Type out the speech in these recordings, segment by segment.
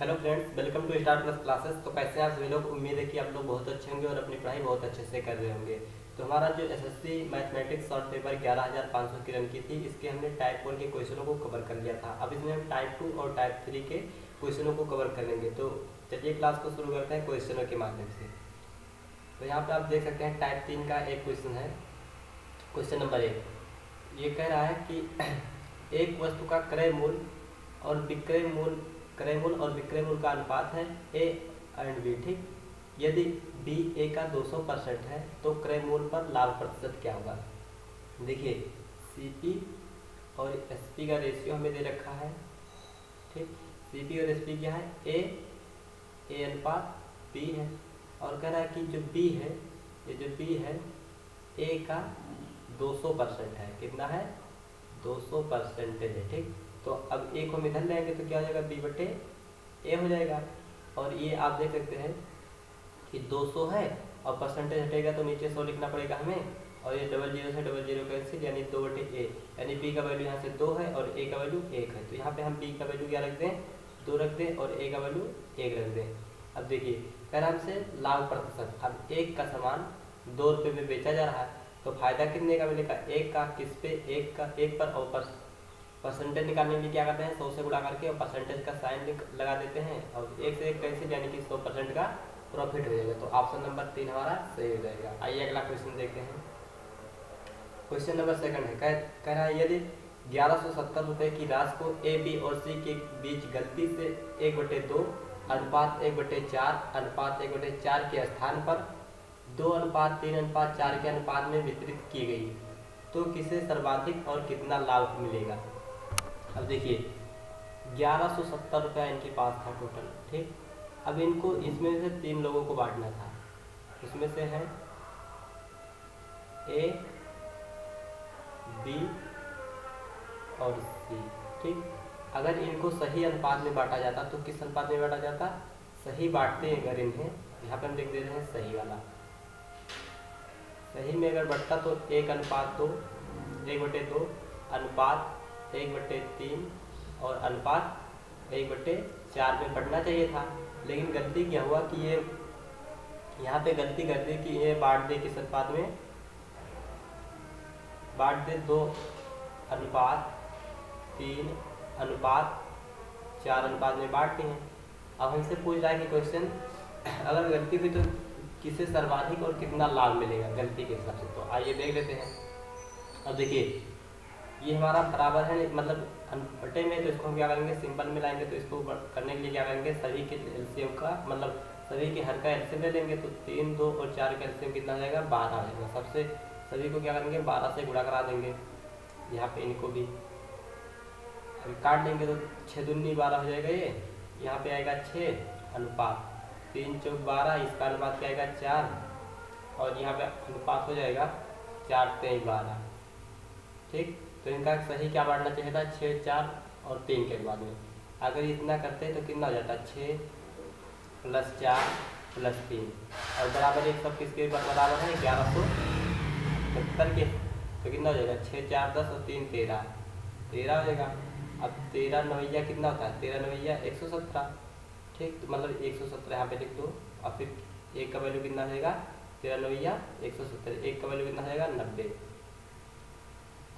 Hello friends, welcome to Star Plus classes. तो कैसे हैं आप सभी लोग? उम्मीद है कि आप लोग बहुत अच्छे होंगे और अपनी पढ़ाई बहुत अच्छे से कर रहे होंगे। तो हमारा जो एसएससी मैथमेटिक्स शॉर्ट पेपर 11,500 की रन की थी, इसके हमने टाइप 1 के क्वेश्चनों को कवर कर लिया था। अब इसमें हम टाइप 2 और टाइप 3 के क्वेश्चनों को कवर करेंगे। तो चलिए क्लास को शुरू करते हैं क्वेश्चनों के माध्यम से। तो यहाँ पर आप देख सकते हैं टाइप 3 का एक क्वेश्चन है। क्वेश्चन नंबर 1 ये कह रहा है कि एक वस्तु का क्रय मूल्य और विक्रय मूल्य का अनुपात है ए एंड बी। ठीक, यदि बी ए का 200% है तो क्रय मूल्य पर लाभ प्रतिशत क्या होगा? देखिए, सीपी और एसपी का रेशियो हमें दे रखा है। ठीक, सीपी और एसपी क्या है? ए अनुपात बी है। और कह रहा है कि जो बी है, ये जो बी है ए का 200% है। कितना है? 200% है। ठीक, तो अब ए को हम इधर लेंगे तो क्या हो जाएगा? बी बटे ए हो जाएगा। और ये आप देख सकते हैं कि 200 है और परसेंटेज हटेगा तो नीचे 100 लिखना पड़ेगा हमें। और ये डबल जीरो से डबल जीरो कैंसिल, यानी 2 बटे ए, यानी बी का वैल्यू यहाँ से 2 है और ए का वैल्यू 1 है। तो यहाँ पे हम बी का वैल्यू क्या रख दें? 2 रख दें और ए का वैल्यू 1 रख दें। अब देखिए, कह रहा हमसे लाभ प्रतिशत। अब एक का सामान 2 रुपये में बेचा जा रहा है तो फायदा कितने का मिलेगा? एक का। किस पे? एक पर। और परसेंटेज निकालने के लिए क्या करते हैं? 100 से गुणा करके और परसेंटेज का साइन लगा देते हैं और 1 से 1 कैंसिल, यानी कि 100% का प्रॉफिट हो जाएगा। तो ऑप्शन नंबर 3 हमारा सही हो जाएगा। आइए अगला क्वेश्चन देखते हैं। क्वेश्चन नंबर 2 है। कह रहा है यदि 1170 रुपये की राशि को ए बी और सी के बीच गलती से 1/2 अनुपात 1/4 अनुपात 1/4 के स्थान पर 2:3:4 के अनुपात में वितरित की गई तो किसे सर्वाधिक और कितना लाभ मिलेगा? अब देखिए, 1170 रुपया इनके पास था टोटल। ठीक, अब इनको इसमें से 3 लोगों को बांटना था। उसमें से है ए, बी और सी। ठीक, अगर इनको सही अनुपात में बांटा जाता तो किस अनुपात में बांटा जाता? सही बांटते हैं अगर इन्हें, यहाँ पर हम लिख दे रहे हैं सही वाला। सही में अगर बढ़ता तो 1:2 1/2 अनुपात 1/3 और अनुपात 1/4 में बढ़ना चाहिए था। लेकिन गलती क्या हुआ कि ये यहाँ पे गलती कर दी कि ये बांट दे किस अनुपात में? बांट दे 2:3:4 अनुपात में बांटते हैं। अब हमसे पूछ रहा है कि क्वेश्चन अगर गलती हुई तो किसे सर्वाधिक और कितना लाभ मिलेगा गलती के हिसाब से। तो आइए देख लेते हैं। अब देखिए, ये हमारा बराबर है, मतलब बटे में, तो इसको हम क्या करेंगे? सिंपल में लाएंगे। तो इसको करने के लिए क्या करेंगे? सभी के एलसीएम का, मतलब सभी के हर का एलसीएम ले लेंगे। तो 3, 2 और 4 का एलसीएम कितना आ जाएगा? 12 आ जाएगा। सबसे सभी को क्या करेंगे? 12 से गुणा करा देंगे। यहाँ पे इनको भी काट देंगे तो 6 दूनी 12 हो जाएगा। ये यहाँ पे आएगा 6 अनुपात 3 चौक 12, इसका अनुपात क्या आएगा? 4, और यहाँ पे अनुपात हो जाएगा 4 3 12। ठीक, तो इनका सही क्या बांटना चाहिए था? 6 4 और 3 के बाद में। अगर इतना करते तो कितना हो जाता? 6 + 4 + 3 और बराबर एक सब किसके बराबर है? 1170 के। तो कितना हो जाएगा? 6 4 10 और 3 13 13 हो जाएगा। अब 13 9 कितना होता है? 13 9 117। ठीक, तो मतलब 117 यहाँ पे लिख दो। और फिर एक का वैल्यू कितना हो जाएगा? 13 9 117। एक का वैल्यू कितना हो जाएगा? 90।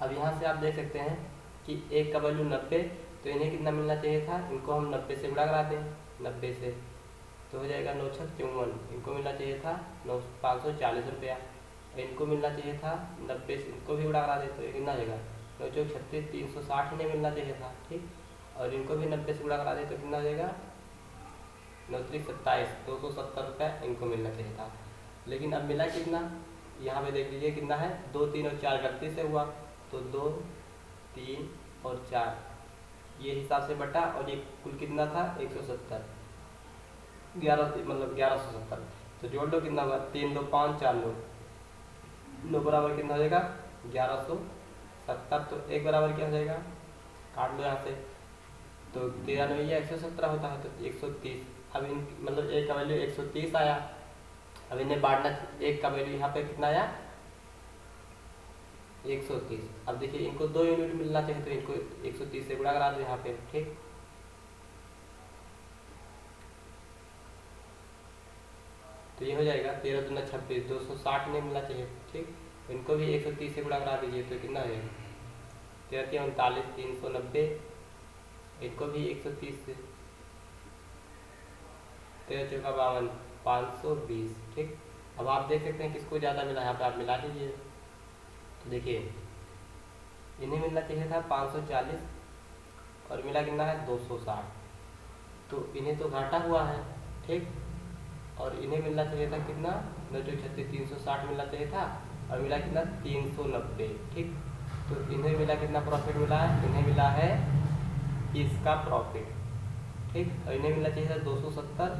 अब यहाँ से आप देख सकते हैं कि एक का वैल्यू 90, तो इन्हें कितना मिलना चाहिए था? इनको हम 90 से गुणा कराते हैं। 90 से तो हो जाएगा 9 6 54। इनको मिलना चाहिए था 540 रुपया। इनको मिलना चाहिए था 90 से, इनको भी गुणा करा दे तो ये कितना हो जाएगा? 9 चौक 36 360 इन्हें मिलना चाहिए था। ठीक, और इनको भी 90 से गुणा करा दे तो कितना हो जाएगा? 9 3 27 270 रुपया इनको मिलना चाहिए था। लेकिन अब मिला कितना? यहाँ पे देख लीजिए कितना है? 2 3 और 4 गलती से हुआ, तो 2 3 और 4 ये हिसाब से बटा, और ये कुल कितना था? 170 11 मतलब 1170। तो जोड़ लो कितना हुआ? 3 2 5 4 9 बराबर कितना हो जाएगा? 1170। तो एक बराबर क्या हो जाएगा? काट लो यहाँ से। तो 13 9 117 होता है, तो 130। अब इन मतलब एक का वैल्यू 130 आया। अब इन्हें बांटना, एक का वैल्यू यहाँ पे कितना आया? 130। अब देखिए, इनको 2 यूनिट मिलना चाहिए तो इनको 130 से गुणा करा दो यहाँ पे। ठीक, तो ये हो जाएगा 13 दूना 26, 260 नहीं मिलना चाहिए। ठीक, इनको भी 130 से गुणा करा दीजिए तो कितना हो जाएगा 13 39, 390, इनको भी 130 से, 13 चौका 52, 520। ठीक, अब आप देख सकते हैं किसको ज़्यादा मिला, यहाँ पे आप मिला दीजिए। तो देखिए इन्हें मिलना चाहिए था 540 और मिला कितना है 260, तो इन्हें तो घाटा हुआ है। ठीक, और इन्हें मिलना चाहिए था कितना 936, 360 मिलना चाहिए था और मिला कितना 390। ठीक, तो इन्हें मिला कितना प्रॉफिट मिला है, इन्हें मिला है इसका प्रॉफिट। ठीक, और इन्हें मिलना चाहिए था 270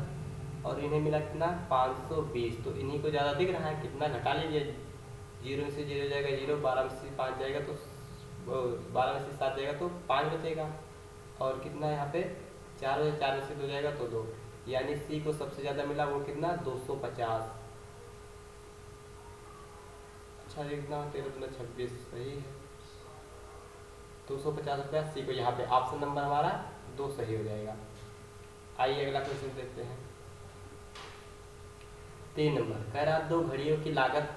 और इन्हें मिला कितना 520, तो इन्हीं को ज़्यादा दिख रहा है। कितना घटा लीजिए, 0 से 0 जाएगा 0, 12 में से 5 जाएगा तो 12 में से 7 जाएगा तो 5 बचेगा, और कितना यहाँ पे 4 में 4 में से 2 जाएगा तो 2, यानी सी को सबसे ज़्यादा मिला वो कितना 250। अच्छा कितना 13 दूना 26 सही है, 250 रुपया सी को, यहाँ पे ऑप्शन नंबर हमारा 2 सही हो जाएगा। आइए अगला क्वेश्चन देखते हैं। 3 नंबर कह रहा है 2 घड़ियों की लागत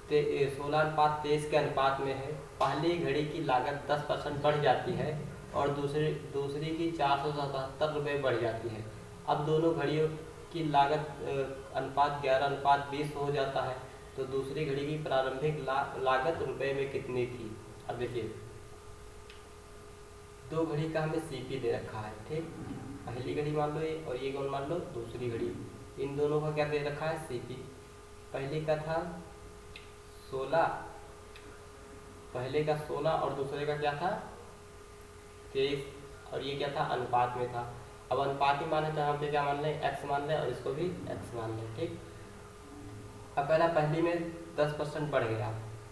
16:23 के अनुपात में है। पहली घड़ी की लागत 10% बढ़ जाती है और दूसरी की 477 रुपये बढ़ जाती है। अब दोनों घड़ियों की लागत अनुपात 11:20 हो जाता है, तो दूसरी घड़ी की प्रारंभिक लागत रुपए में कितनी थी। अब देखिए 2 घड़ी का हमें सीपी दे रखा है। ठीक, पहली घड़ी मान लो ये और ये कौन मान लो दूसरी घड़ी, इन दोनों का क्या दे रखा है सीपी। पहले का था 16, पहले का 16 और दूसरे का क्या था 23, और ये क्या था अनुपात में था। अब अनुपात ही माने तो यहाँ पे क्या मान लें x मान लें और इसको भी x मान लें। ठीक, अब पहला पहली में 10% बढ़ गया,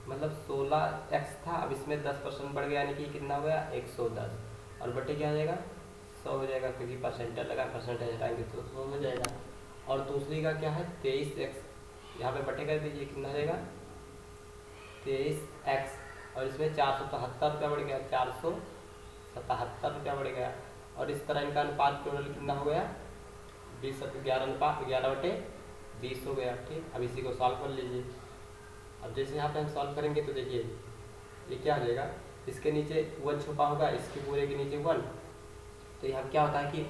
मतलब 16x था, अब इसमें 10% बढ़ गया, यानी कि कितना हो गया 110, और बटे क्या हो जाएगा 100 हो जाएगा, क्योंकि परसेंटेज लगा, परसेंटेज हटाएंगे तो 100 हो जाएगा। और दूसरी का क्या है 23x, यहाँ पे बटे कर दीजिए कितना हो जाएगा 23x, और इसमें 477 रुपया बढ़ गया, 477 रुपया बढ़ गया, और इस तरह इनका अनुपात टोटल कितना हो गया 11:20 हो गया। ठीक, अब इसी को सॉल्व कर लीजिए। अब जैसे यहाँ पे हम सॉल्व करेंगे तो देखिए ये क्या हो जाएगा, इसके नीचे 1 छुपा होगा, इसके पूरे के नीचे 1, तो यहाँ क्या होता है कि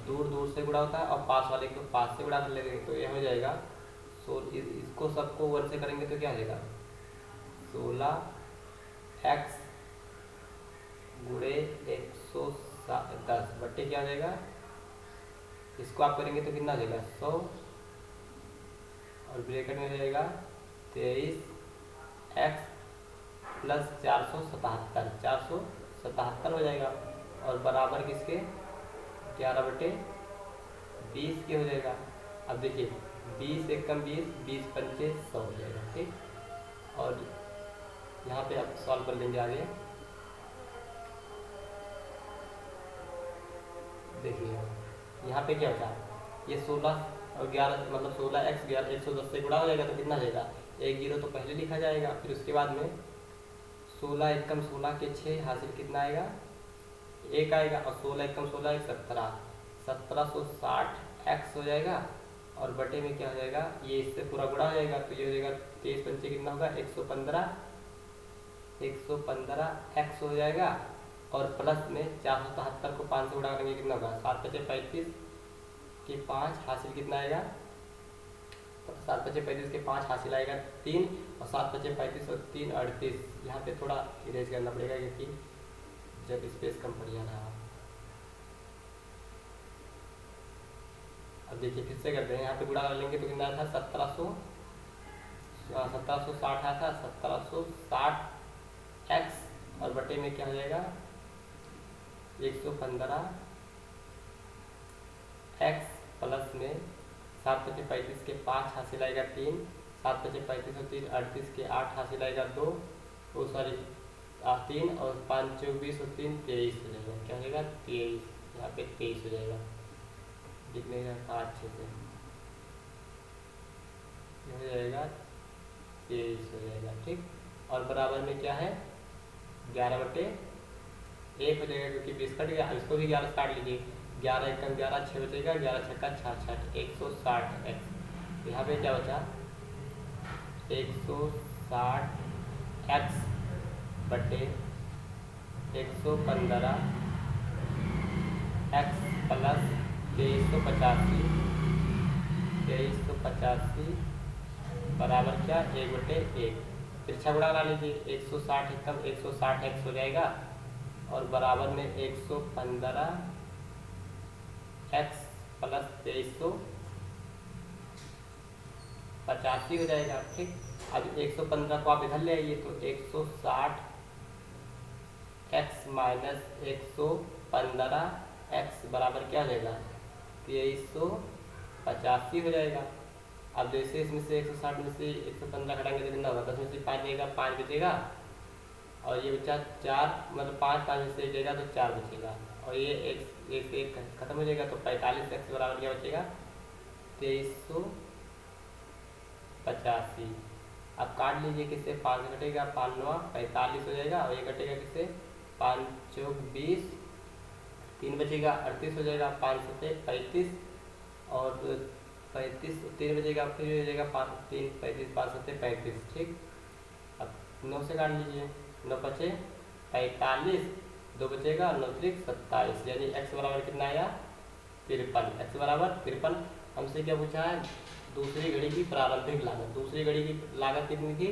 दूर दूर से गुणा होता है और पास वाले को पास से गुणा कर लेंगे, तो यह हो जाएगा इसको सबको 1 से करेंगे तो क्या हो जाएगा 16x गुणे 110 बट्टे क्या हो जाएगा, इसको आप करेंगे तो कितना हो जाएगा 100, और ब्रैकेट में रहेगा 23x प्लस 477 हो जाएगा, और बराबर किसके 11/20 के हो जाएगा। अब देखिए 20 एकम 20, 20 पंचे 100 हो जाएगा। ठीक, और यहाँ पे आप सॉल्व कर लेंगे आगे। देखिए यहाँ पे क्या होता है, ये 16 और 11 मतलब 16x 110 से गुणा हो जाएगा तो कितना हो जाएगा 1 0 तो पहले लिखा जाएगा, फिर उसके बाद में 16 एकम 16 के 6 हासिल कितना आएगा 1 आएगा, और 16 एकम 16 17, 1760x हो जाएगा, और बटे में क्या हो जाएगा ये इससे पूरा गुणा हो जाएगा, तो ये हो जाएगा 23 पंचे कितना होगा 115x हो जाएगा, और प्लस में 477 को 5 से गुणा करेंगे कितना होगा 7 5 35 के 5 हासिल कितना आएगा, 7 5 35 के 5 हासिल आएगा 3, और 7 5 35 और 3 38, यहाँ पे थोड़ा इरेज करना पड़ेगा क्योंकि जब स्पेस कम पड़ जा रहा है। अब देखिए फिर से करते हैं, यहाँ पे गुणा कर लेंगे तो कितना था 1760 आया था, 1760x, और बटे में क्या हो जाएगा 115x प्लस में 7 5 35 के 5 हासिल आएगा 3, 7 5 35 और 3 38 के 8 हासिल आएगा 2, वो सॉरी 3, और 5 24 और 3 23 हो जाएगा, क्या हो जाएगा 23, यहाँ पे 23 हो जाएगा, दिख नहीं रहा अच्छे से, ये हो जाएगा 23 हो जाएगा। ठीक, और बराबर में क्या है 11/1 हो जाएगा, क्योंकि 20 कट गया, इसको भी 11 से काट लीजिए, 11 एकम 11 6 बचेगा, 11 छक्का 66 160x, यहाँ पे क्या बचा 160x बटे 115 x प्लस 2385 बराबर क्या 1/1। तिरछा गुणा करा लीजिए 160 तब 160x हो जाएगा और बराबर में 115x प्लस 2385 हो जाएगा। ठीक, अब 115 को आप इधर ले आइए तो 160x माइनस 115x बराबर क्या हो जाएगा 2385 हो जाएगा। अब जैसे इसमें से 160 में से 115 घटाएंगे तो कितना होगा 10 में से 5 जाएगा 5 बचेगा और ये बचा 4 मतलब 5 5 में से जाएगा तो 4 बचेगा और ये एक खत्म हो जाएगा तो 45x बराबर क्या बचेगा 2385। अब काट लीजिए किससे 5 घटेगा 5 9 45 हो जाएगा और ये घटेगा किससे 5 चौक 20 3 बचेगा 38 हो जाएगा 5 7 35 और 35 3 बचेगा फिर हो जाएगा 5 3 35 5 7 35। ठीक, अब 9 से काट लीजिए 9 बचे 45 2 बचेगा 9 3 27 यानी x बराबर कितना आया 53। x बराबर 53। हमसे क्या पूछा है दूसरी घड़ी की प्रारंभिक लागत। दूसरी घड़ी की लागत कितनी थी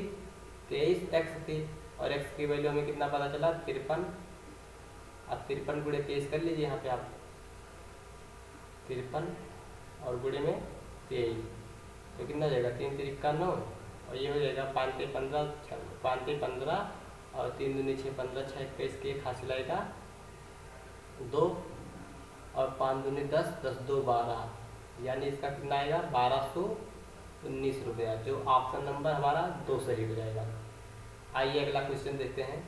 23x थी और x की वैल्यू हमें कितना पता चला 53। अब 53 गुणे 23 कर लीजिए यहाँ पे आप 53 और गुणे में 23 तो कितना हो जाएगा 3 3 का 9 और ये हो जाएगा 5 3 15 5 3 15 और 3 दूनी 6 15 6 21 के हासिल आएगा 2 और 5 दूनी 10 10 2 12 यानी इसका कितना आएगा 1219 रुपया जो ऑप्शन नंबर हमारा 2 सही हो जाएगा। आइए अगला क्वेश्चन देखते हैं।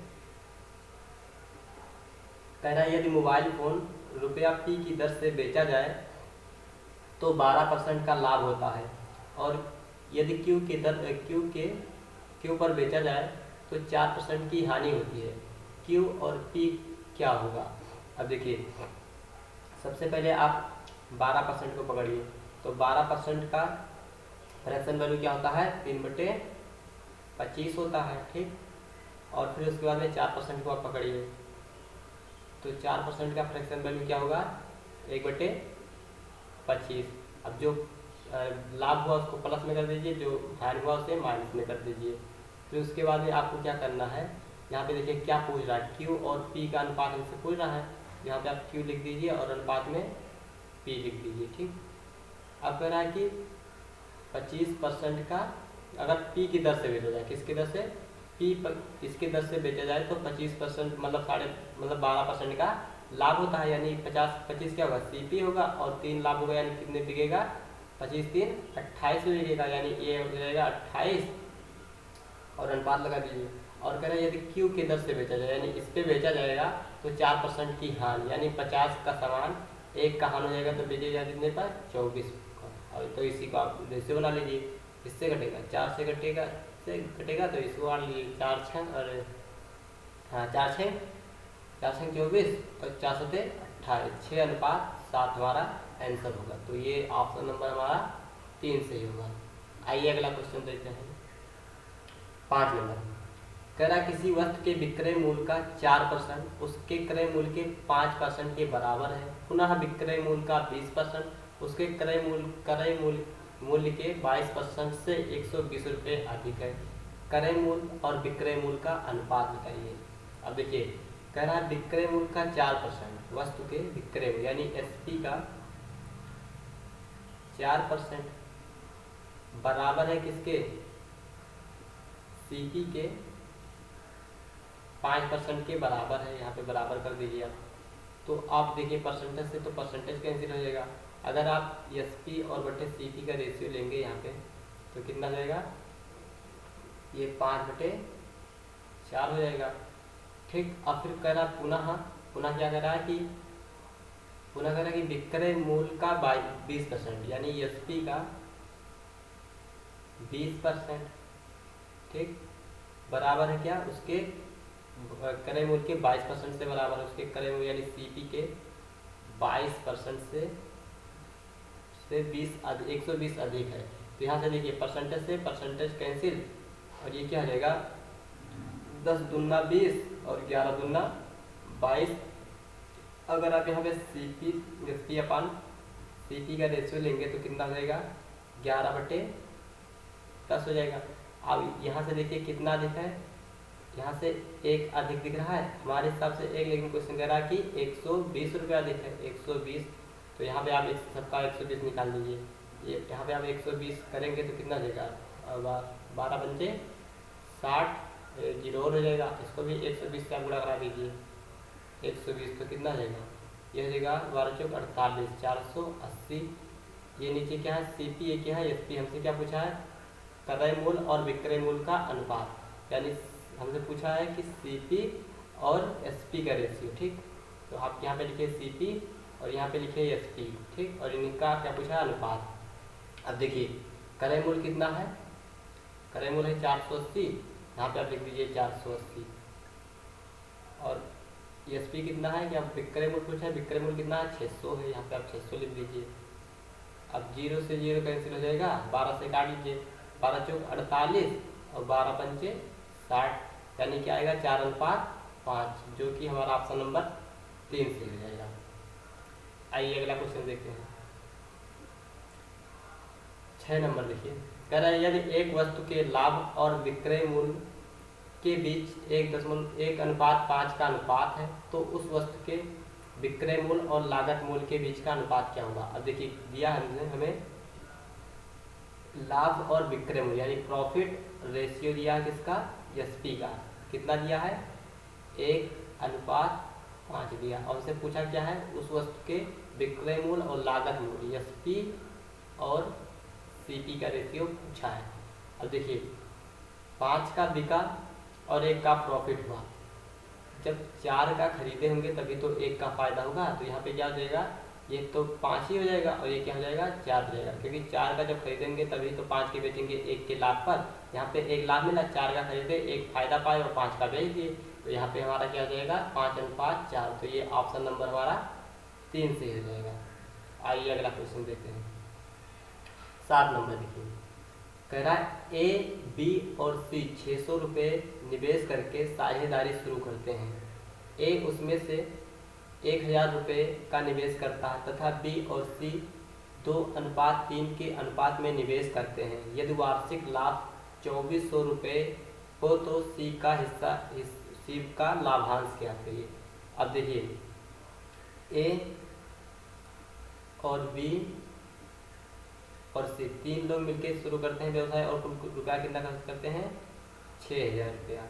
कह रहा है यदि मोबाइल फोन रुपया P की दर से बेचा जाए तो 12% का लाभ होता है और यदि Q पर बेचा जाए तो 4% की हानि होती है। Q और P क्या होगा। अब देखिए सबसे पहले आप 12% को पकड़िए तो 12% का फ्रैक्शन वैल्यू क्या होता है 3/25 होता है। ठीक, और फिर उसके बाद में 4% को आप पकड़िए तो 4% का फ्रैक्शन वैल्यू क्या होगा 1/25। अब जो लाभ हुआ उसको प्लस में कर दीजिए जो हानि हुआ उसे माइनस में कर दीजिए। फिर उसके बाद में आपको क्या करना है यहाँ पे देखिए क्या पूछ रहा है Q और P का अनुपात हमसे पूछ रहा है। यहाँ पे आप Q लिख दीजिए और अनुपात में P लिख दीजिए। ठीक, अब कह रहा है कि 25% का अगर P की दर से बेचा जाए किसकी दर से P पर इसके दर से बेचा जाए तो 25% मतलब 12% का लाभ होता है यानी 25 क्या होगा CP होगा और 3 लाभ होगा यानी कितने बिकेगा 25 3 28 में बिकेगा यानी ये हो जाएगा 28 और अनुपात लगा दीजिए। और कह रहे हैं यदि Q की दर से बेचा जाए यानी इस पे बेचा जाएगा तो 4% की हानि यानी 50 का सामान एक का हानि हो जाएगा तो बेचेगा कितने पर 24 और तो इसी को आप जैसे बना लीजिए इससे घटेगा 4 से घटेगा तो इसको मान लीजिए 4 6 और हाँ 4 6 24 और 4 7 28 6:7 हमारा आंसर होगा। तो ये ऑप्शन नंबर हमारा 3 सही होगा। आइए अगला क्वेश्चन देखते हैं 5 नंबर। कह रहा किसी वस्तु के विक्रय मूल्य का 4% उसके क्रय मूल्य के 5% के बराबर है। पुनः विक्रय मूल्य का 20% उसके क्रय मूल्य के 22% से 120 रुपये अधिक है। क्रय मूल्य और विक्रय मूल्य का अनुपात बताइए। अब देखिए कह रहा है विक्रय मूल्य का 4% वस्तु के विक्रय मूल्य यानी SP का 4% बराबर है किसके CP के 5% के बराबर है। यहाँ पे बराबर कर दीजिए आप तो आप देखिए परसेंटेज से तो परसेंटेज कैंसिल हो जाएगा। अगर आप SP और बटे CP का रेशियो लेंगे यहाँ पे तो कितना जाएगा ये 5/4 हो जाएगा। ठीक, अब फिर कह रहा पुनः क्या कह रहा है कि विक्रय मूल्य का 20% यानी SP का 20% ठीक बराबर है क्या उसके क्रय मूल्य के 22% से बराबर है उसके क्रय मूल्य यानी CP के 22% से 120 अधिक है। तो यहाँ से देखिए परसेंटेज से परसेंटेज कैंसिल, और ये क्या हो जाएगा 10 दूना 20 और 11 दूना 22। अगर आप यहाँ पे CP अपान CP का रेशियो लेंगे तो कितना हो जाएगा 11/10 हो जाएगा। अब यहाँ से देखिए कितना अधिक है, यहाँ से एक अधिक दिख रहा है हमारे हिसाब से एक, लेकिन क्वेश्चन कह रहा है कि 120 रुपये अधिक है 120। तो यहाँ पे आप सबका 120 निकाल दीजिए, ये यहाँ पे आप 120 करेंगे तो कितना देगा 12 पंचे 60, जीरो और हो जाएगा, इसको भी 120 से आप गुणा करा दीजिए 120 तो कितना हो जाएगा, ये हो जाएगा 12 चौक 48 480। ये नीचे क्या है CP, ये क्या है SP। हमसे क्या पूछा है क्रय मूल्य और विक्रय मूल्य का अनुपात, यानी हमसे पूछा है कि CP और SP का रेशियो। ठीक, तो आप यहाँ पे लिखिए CP और यहाँ पे लिखिए SP। ठीक, और इनका क्या पूछा है अनुपात। अब देखिए क्रय मूल्य कितना है, क्रय मूल्य है 480, यहाँ पे आप लिख दीजिए 480। और SP कितना है कि आप विक्रय मूल्य पूछा है, विक्रय मूल्य कितना है 600 है, यहाँ पे आप 600 लिख दीजिए। अब 0 से 0 कैंसिल हो जाएगा, 12 से काट लीजिए, 12 चौक 48 और 12 पंचे 60, यानी क्या आएगा 4:5, जो कि हमारा ऑप्शन नंबर 3 से हो जाएगा। आइए अगला क्वेश्चन देखते हैं। 6 नंबर देखिए, कह रहा है यदि एक वस्तु के लाभ और विक्रय मूल्य के बीच 1:5 का अनुपात है तो उस वस्तु के विक्रय मूल्य और लागत मूल्य के बीच का अनुपात क्या होगा। अब देखिए दिया हमने हमें लाभ और विक्रय मूल्य यानी प्रॉफिट रेशियो दिया है किसका SP का, कितना दिया है 1:5 दिया, और उससे पूछा क्या है उस वस्तु के विक्रय मूल्य और लागत मूल्य SP और CP का रेशियो पूछा है। अब देखिए 5 का बिका और 1 का प्रॉफिट हुआ, जब 4 का खरीदे होंगे तभी तो 1 का फायदा होगा, तो यहाँ पे क्या हो जाएगा ये तो 5 ही हो जाएगा और ये क्या हो जाएगा 4 हो जाएगा, क्योंकि 4 का जब खरीदेंगे तभी तो 5 के बेचेंगे 1 के लाभ पर। यहाँ पे 1 लाभ मिला, 4 का खरीदे 1 फायदा पाए और 5 का बेच दिए, तो यहाँ पे हमारा क्या हो जाएगा 5:4, तो ये ऑप्शन नंबर हमारा 3 से हो जाएगा। आइए अगला क्वेश्चन देखते हैं। 7 नंबर देखिए, कह रहा है A, B और C 600 रुपये निवेश करके साझेदारी शुरू करते हैं। A उसमें से 1000 रुपये का निवेश करता है तथा B और C 2:3 के अनुपात में निवेश करते हैं। यदि वार्षिक लाभ 2400 रुपये हो तो C का लाभांश क्या करिए। अब देखिए A और B और C 3 लोग मिलकर शुरू करते हैं व्यवसाय और कुल रुपया कितना खर्च करते हैं 6000 रुपया,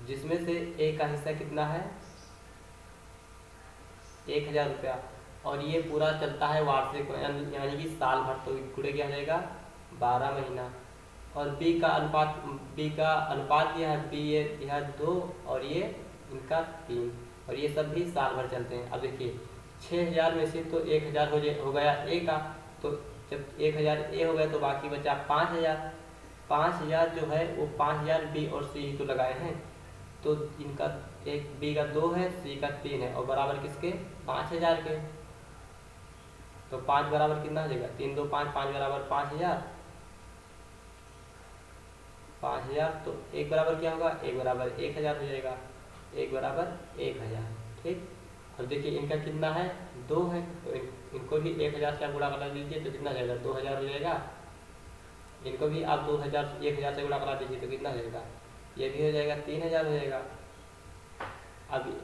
जिसमें से A का हिस्सा कितना है 1000 रुपया, और ये पूरा चलता है वार्षिक यानी कि साल भर, तो गुणे क्या जाएगा 12 महीना। और B का अनुपात दिया है, B यह 2 और ये इनका 3, और ये सब भी साल भर चलते हैं। अब देखिए 6000 में से तो 1000 हो गया A का, तो जब 1000 A हो गया तो बाकी बचा 5000 जो है वो 5000 B और C ही तो लगाए हैं, तो इनका एक B का 2 है C का 3 है और बराबर किसके 5000 के, तो 5 बराबर कितना हो जाएगा 3 2 5 5 बराबर 5000, तो 1 बराबर क्या होगा 1 बराबर 1000 हो जाएगा, 1 बराबर 1000। ठीक, और देखिए इनका कितना है 2 है, तो इनको भी 1000 से आप गुणा करा दीजिए तो कितना जाएगा 2000 हो जाएगा। इनको भी आप 1000 से गुणा करा दीजिए तो कितना हो जाएगा, ये भी हो जाएगा 3000 हो जाएगा। अब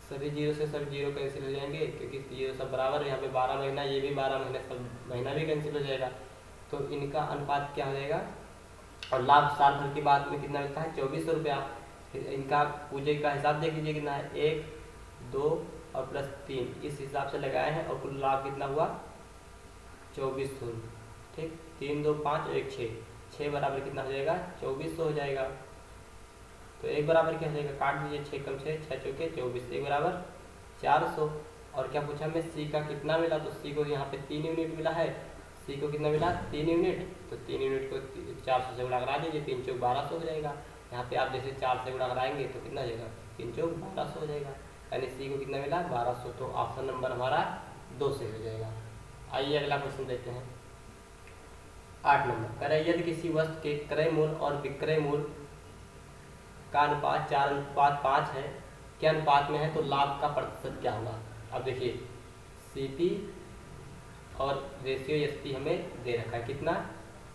सभी जीरो से सब जीरो कैंसिल हो जाएंगे क्योंकि जीरो सब बराबर है, यहाँ पे 12 महीना, ये भी 12 महीने, सब महीना भी कैंसिल हो जाएगा, तो इनका अनुपात क्या हो जाएगा। और लाभ साल भर की बात में कितना मिलता है 2400 रुपया। इनका पूंजी का हिसाब देख लीजिए कितना है 1 2 और प्लस 3, इस हिसाब से लगाए हैं और कुल लाभ कितना हुआ 2400। ठीक, 3 2 5 1 6 बराबर कितना हो जाएगा 2400 हो जाएगा। तो 1 बराबर क्या हो जाएगा, काट दीजिए 6 कम 6 6 चौके 24, 1 बराबर 400। और क्या पूछा हमें C का कितना मिला, तो C को यहाँ पे 3 यूनिट मिला है, C को कितना मिला 3 यूनिट, तो 3 यूनिट को 400 से गुणा करा दीजिए, 3 चौक 1200 हो जाएगा। यहाँ पे आप जैसे 4 से गुणा कराएंगे तो कितना हो जाएगा 3 चौक 1200 हो जाएगा, यानी C को कितना मिला 1200, तो ऑप्शन नंबर हमारा 2 से हो जाएगा। आइए अगला क्वेश्चन देखते हैं। 8 नंबर कह रहा है यदि किसी वस्तु के क्रय मूल्य और विक्रय मूल्य का अनुपात 4:5 है के अनुपात में है तो लाभ का प्रतिशत क्या होगा। अब देखिए सीपी और रेशियो एसपी हमें दे रखा है कितना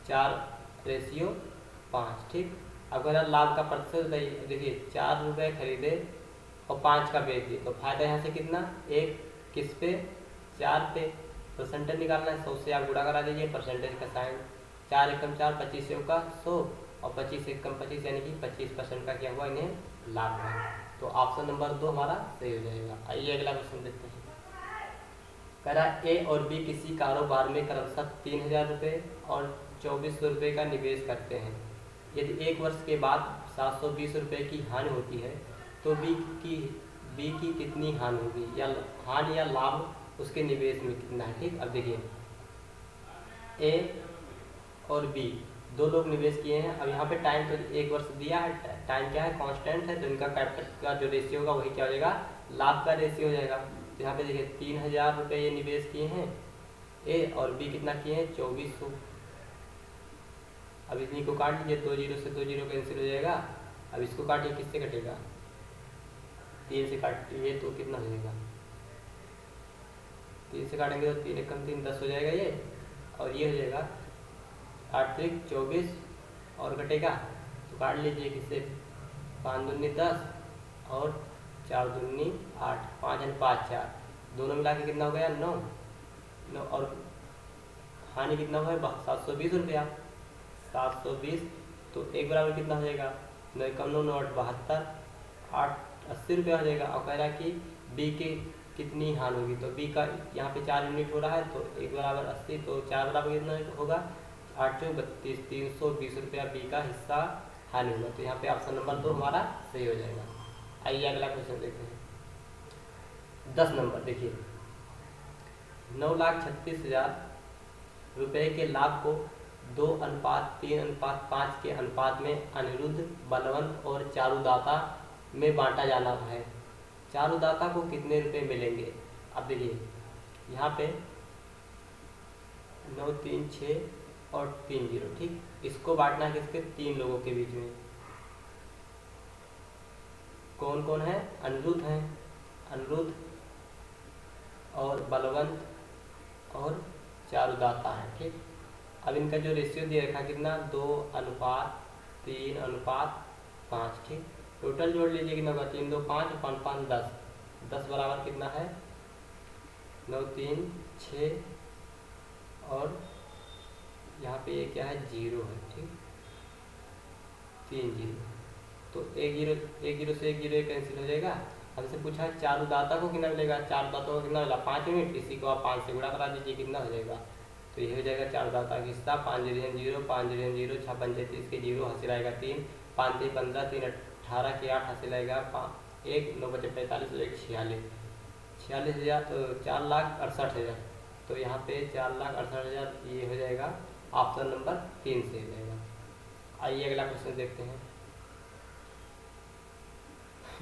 4:5 ठीक। अगर लाभ का प्रतिशत देखिए 4 रुपये खरीदे और 5 का बेच दिए तो फायदा यहाँ से कितना एक किस पे 4 पे। परसेंटेज निकालना है 100 से आप गुणा करा दीजिए परसेंटेज का साइन 4 एकम 4 25 का 100 और 25 एकम 25 यानी कि 25% का क्या हुआ इन्हें लाभ हुआ। तो ऑप्शन नंबर 2 हमारा सही हो जाएगा। आइए अगला क्वेश्चन देखते हैं। कह रहा ए और बी किसी कारोबार में क्रमशः 3000 रुपये और 2400 रुपये का निवेश करते हैं। यदि एक वर्ष के बाद 720 रुपये की हानि होती है तो बी की कितनी हानि होगी या हानि या लाभ उसके निवेश में कितना है ठीक। अब देखिए ए और बी दो लोग निवेश किए हैं। अब यहाँ पे टाइम तो एक वर्ष दिया है टाइम क्या है कांस्टेंट है तो इनका कैपिटल का जो रेशियो होगा वही क्या हो जाएगा लाभ का रेशियो हो जाएगा। तो यहाँ पे देखिए 3000 रुपये ये निवेश किए हैं ए और बी कितना किए हैं 2400। अब इतनी को काट लीजिए 2 जीरो से 2 जीरो कैंसिल हो जाएगा। अब इसको काटिए किससे कटेगा 3 से काटिए तो कितना हो जाएगा 3 से काटेंगे तो 3 एकम 3 10 हो जाएगा ये और ये हो जाएगा 8 त्रिक 24 और कटेगा तो काट लीजिए किससे 5 दूनी 10 और 4 दूनी 8 5 यानी 5 4 दोनों मिला के कितना हो गया 9 और हानि कितना हुआ है 720 रुपया 720 तो एक बराबर कितना हो जाएगा 9 एकम 9 9 8 72 8 80 रुपया हो जाएगा। और कह रहा है कि बी के कितनी हानि होगी तो बी का यहाँ पे 4 यूनिट हो रहा है तो एक बराबर 80 तो 4 बराबर कितना होगा 8 चौक 32 320 रुपया बी का हिस्सा हानि होगा। तो यहाँ पे ऑप्शन नंबर 2 हमारा सही हो जाएगा। आइए अगला क्वेश्चन देखते हैं। 10 नंबर देखिए 9,36,000 रुपये के लाभ को 2:3:5 के अनुपात में अनिरुद्ध बलवंत और चारुदाता में बांटा जाना है। चारुदाता को कितने रुपए मिलेंगे। अब देखिए यहाँ पे 9 3 6 और 3 0 ठीक। इसको बांटना है किसके 3 लोगों के बीच में। कौन कौन है अनिरुद्ध हैं अनिरुद्ध और बलवंत और चारुदाता है ठीक। अब इनका जो रेशियो दिया रखा कितना 2:3:5 ठीक। टोटल जोड़ लीजिए कितना होगा 3 2 5 5 5 10 10 बराबर कितना है 9 3 6 और यहाँ पे ये क्या है 0 है ठीक 3 0 तो 1 0 से 1 0 कैंसिल हो जाएगा। हमसे पूछा है चारुदाता को कितना मिलेगा। चारुदाता को कितना मिला 5 यूनिट इसी को आप 5 से गुणा करा दीजिए कितना हो जाएगा। तो ये हो जाएगा चारुदाता का हिस्सा 5 0 0 5 0 0 6 5 33 के 0 हासिल आएगा 3 5 3 15 3 18 के 8 हासिल आएगा 1 9 5 45 1 46,000 तो 4,68,000 तो यहाँ पे 4,68,000 ये हो जाएगा ऑप्शन नंबर 3 से हो जाएगा। आइए अगला क्वेश्चन देखते हैं।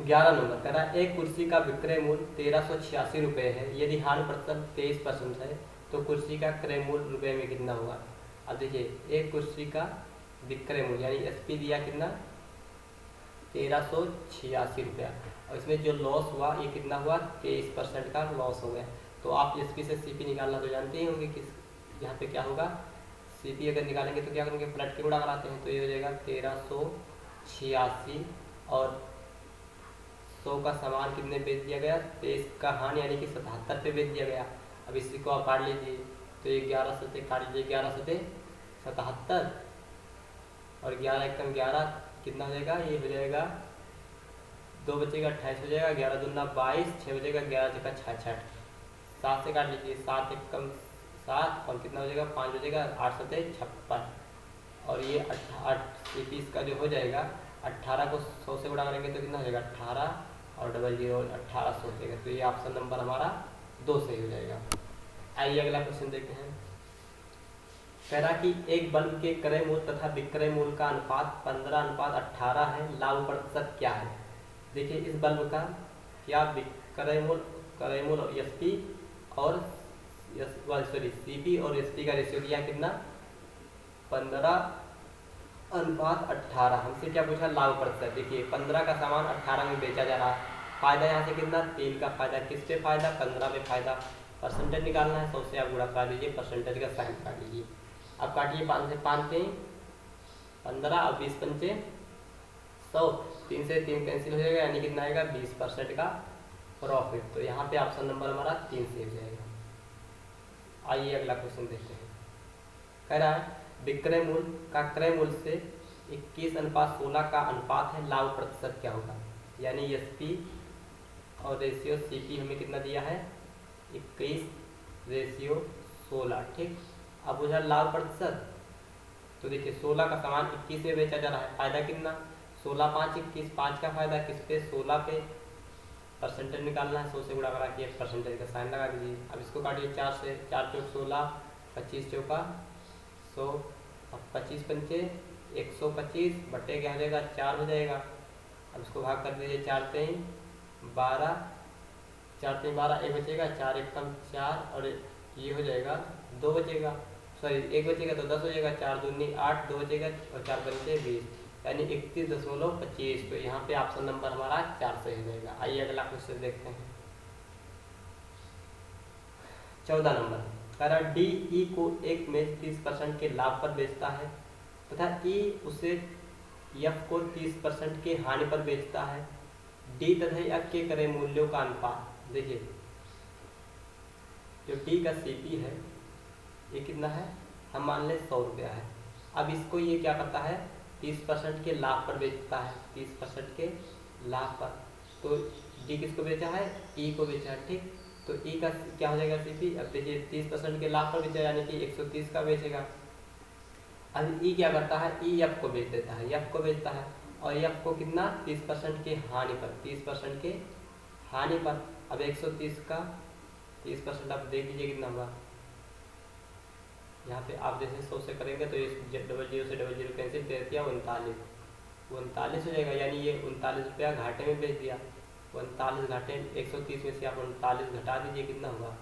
11 नंबर कह रहा है एक कुर्सी का विक्रय मूल्य 1386 रुपये है। यदि हानि प्रतिशत 23% है तो कुर्सी का क्रय मूल्य रुपये में कितना होगा। अब देखिए एक कुर्सी का विक्रय मूल्य यानी एसपी दिया कितना 1386 रुपया और इसमें जो लॉस हुआ ये कितना हुआ 23% का लॉस हो गया। तो आप एसपी से सीपी निकालना तो जानते ही होंगे कि यहाँ पे क्या होगा सीपी अगर निकालेंगे तो क्या करेंगे पलट के गुणा कराते हैं तो ये हो जाएगा 1386 और 100 का सामान कितने बेच दिया गया 23 का हानि यानी कि 77 पे बेच दिया गया। अब इसी को आप काट लीजिए तो ये 11 से काट लीजिए 11 से 77 और 11 एकम 11 कितना हो जाएगा ये हो जाएगा 2 बचेगा 28 हो जाएगा 11 दूना 22 6 बचेगा 11 जगह 66 7 से काट लीजिए 7 एकम 7 और कितना हो जाएगा 5 बचेगा 8 से 56 और ये 28 का जो हो जाएगा 18 को 100 से गुणा करेंगे तो कितना हो जाएगा 18 और 00 1800 हो जाएगा। तो ये ऑप्शन नंबर हमारा 2 सही हो जाएगा। आइए अगला क्वेश्चन देखते हैं। कह रहा कि एक बल्ब के क्रय मूल्य तथा विक्रय मूल्य का अनुपात 15:18 है। लाभ प्रतिशत क्या है। देखिए इस बल्ब का क्या क्रय मूल्य एसपी और सीपी और एसपी का रेशियो दिया कितना 15:18। हमसे क्या पूछा, लाभ प्रतिशत। देखिए 15 का सामान 18 में बेचा जा रहा है, फायदा यहाँ से कितना, 3 का फायदा। किस पे फायदा, 15 पे फायदा। परसेंटेज निकालना है, 100 से आप गुणा करा दीजिए, परसेंटेज का साइन काट लीजिए। अब काटिए 5 से 5 पे 15 और 20 पंचे 100, 3 से 3 कैंसिल हो जाएगा, यानी कितना आएगा 20% का प्रॉफिट। तो यहाँ पे ऑप्शन नंबर हमारा 3 से हो जाएगा। आइए अगला क्वेश्चन देखते हैं। कह रहा है विक्रय मूल्य का क्रय मूल्य से 21:16 का अनुपात है, लाभ प्रतिशत क्या होगा। यानी एसपी और रेशियो सीपी हमें कितना दिया है, 21:16। ठीक, अब उधर लाभ प्रतिशत, तो देखिए 16 का सामान 21 में बेचा जा रहा है, फायदा कितना, 16 5 21, 5 का फायदा किस पे, 16 पे। परसेंटेज निकालना है, 100 से गुणा करा के परसेंटेज का साइन लगा दीजिए। अब इसको काटिए 4 से, 4 चौक 16, 25 चौका 100, अब 25 पंचे 125 बटे क्या हो जाएगा, 4 हो जाएगा। अब इसको भाग कर दीजिए, 4 3 12, 4 3 12, 1 बचेगा, 4 1 कम 4, और ये हो जाएगा 2 बचेगा, सॉरी 1 बचेगा तो 10 हो जाएगा, 4 दूनी 8, 2 बचेगा और 4 पंचे 20, यानी 31.25। तो यहाँ पे ऑप्शन नंबर हमारा 4 सही हो जाएगा। आइए अगला क्वेश्चन देखते हैं। 14 नंबर कह रहा डी ई को एक मेज 30% के लाभ पर बेचता है तथा ई उसे एफ को 30% के हानि पर बेचता है। डी तथा एफ के क्रय मूल्यों का अनुपात। देखिए जो डी का सीपी है ये कितना है, हम मान लें 100 रुपया है। अब इसको ये क्या करता है, 30% के लाभ पर बेचता है, 30% के लाभ पर। तो डी किसको बेचा है, ई को बेचा है। ठीक, तो ई का क्या हो जाएगा सीपी। अब देखिए 30% के लाभ पर बेचा, यानी कि 130 का बेचेगा। अब ई क्या करता है, ई एफ को बेच देता है, एफ को बेचता है, और एफ को कितना, 30% के हानि पर, 30% के हानि पर। अब 130 का 30% आप देख लीजिए कितना होगा। यहाँ पे आप जैसे 100 से करेंगे तो ये 00 से 00 कैंसिल कर दिया, 39 हो जाएगा, यानी ये 39 रुपया घाटे में बेच दिया। 39 घाटे 130 में से आप 39 घटा दीजिए, कितना होगा,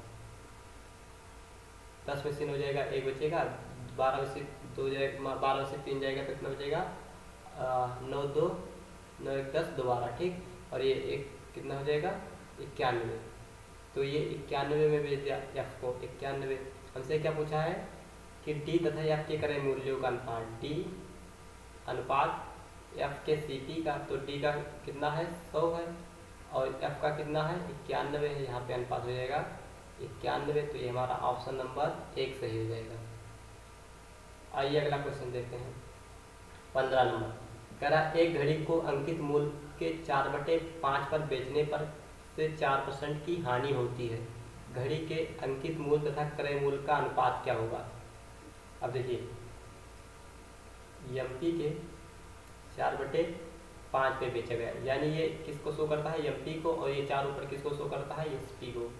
10 में से हो जाएगा, 1 बचेगा, 12 में से 2 जाएगा, 12 से 3 जाएगा तो कितना बचेगा, 9 2 9 1 10 दोबारा। ठीक, और ये एक कितना हो जाएगा, 91। तो ये 91 में बेच दिया एफ को, 91। हमसे क्या पूछा है कि डी तथा एफ के क्रय मूल्यों का अनुपात, डी अनुपात एफ के सीपी का। तो डी का कितना है, 100 है, और एफ का कितना है, 91 है। यहाँ पे अनुपात हो जाएगा 91। तो ये हमारा ऑप्शन नंबर 1 सही हो जाएगा। आइए अगला क्वेश्चन देखते हैं। 15 नंबर कह रहा एक घड़ी को अंकित मूल्य के 4/5 पर बेचने पर से 4% की हानि होती है। घड़ी के अंकित मूल्य तथा क्रय मूल्य का अनुपात क्या होगा। अब देखिए एमपी के 4/5 पे बेचा गया, यानी ये किसको शो करता है, एमपी को, और ये 4 ऊपर किसको शो करता है, एसपी को।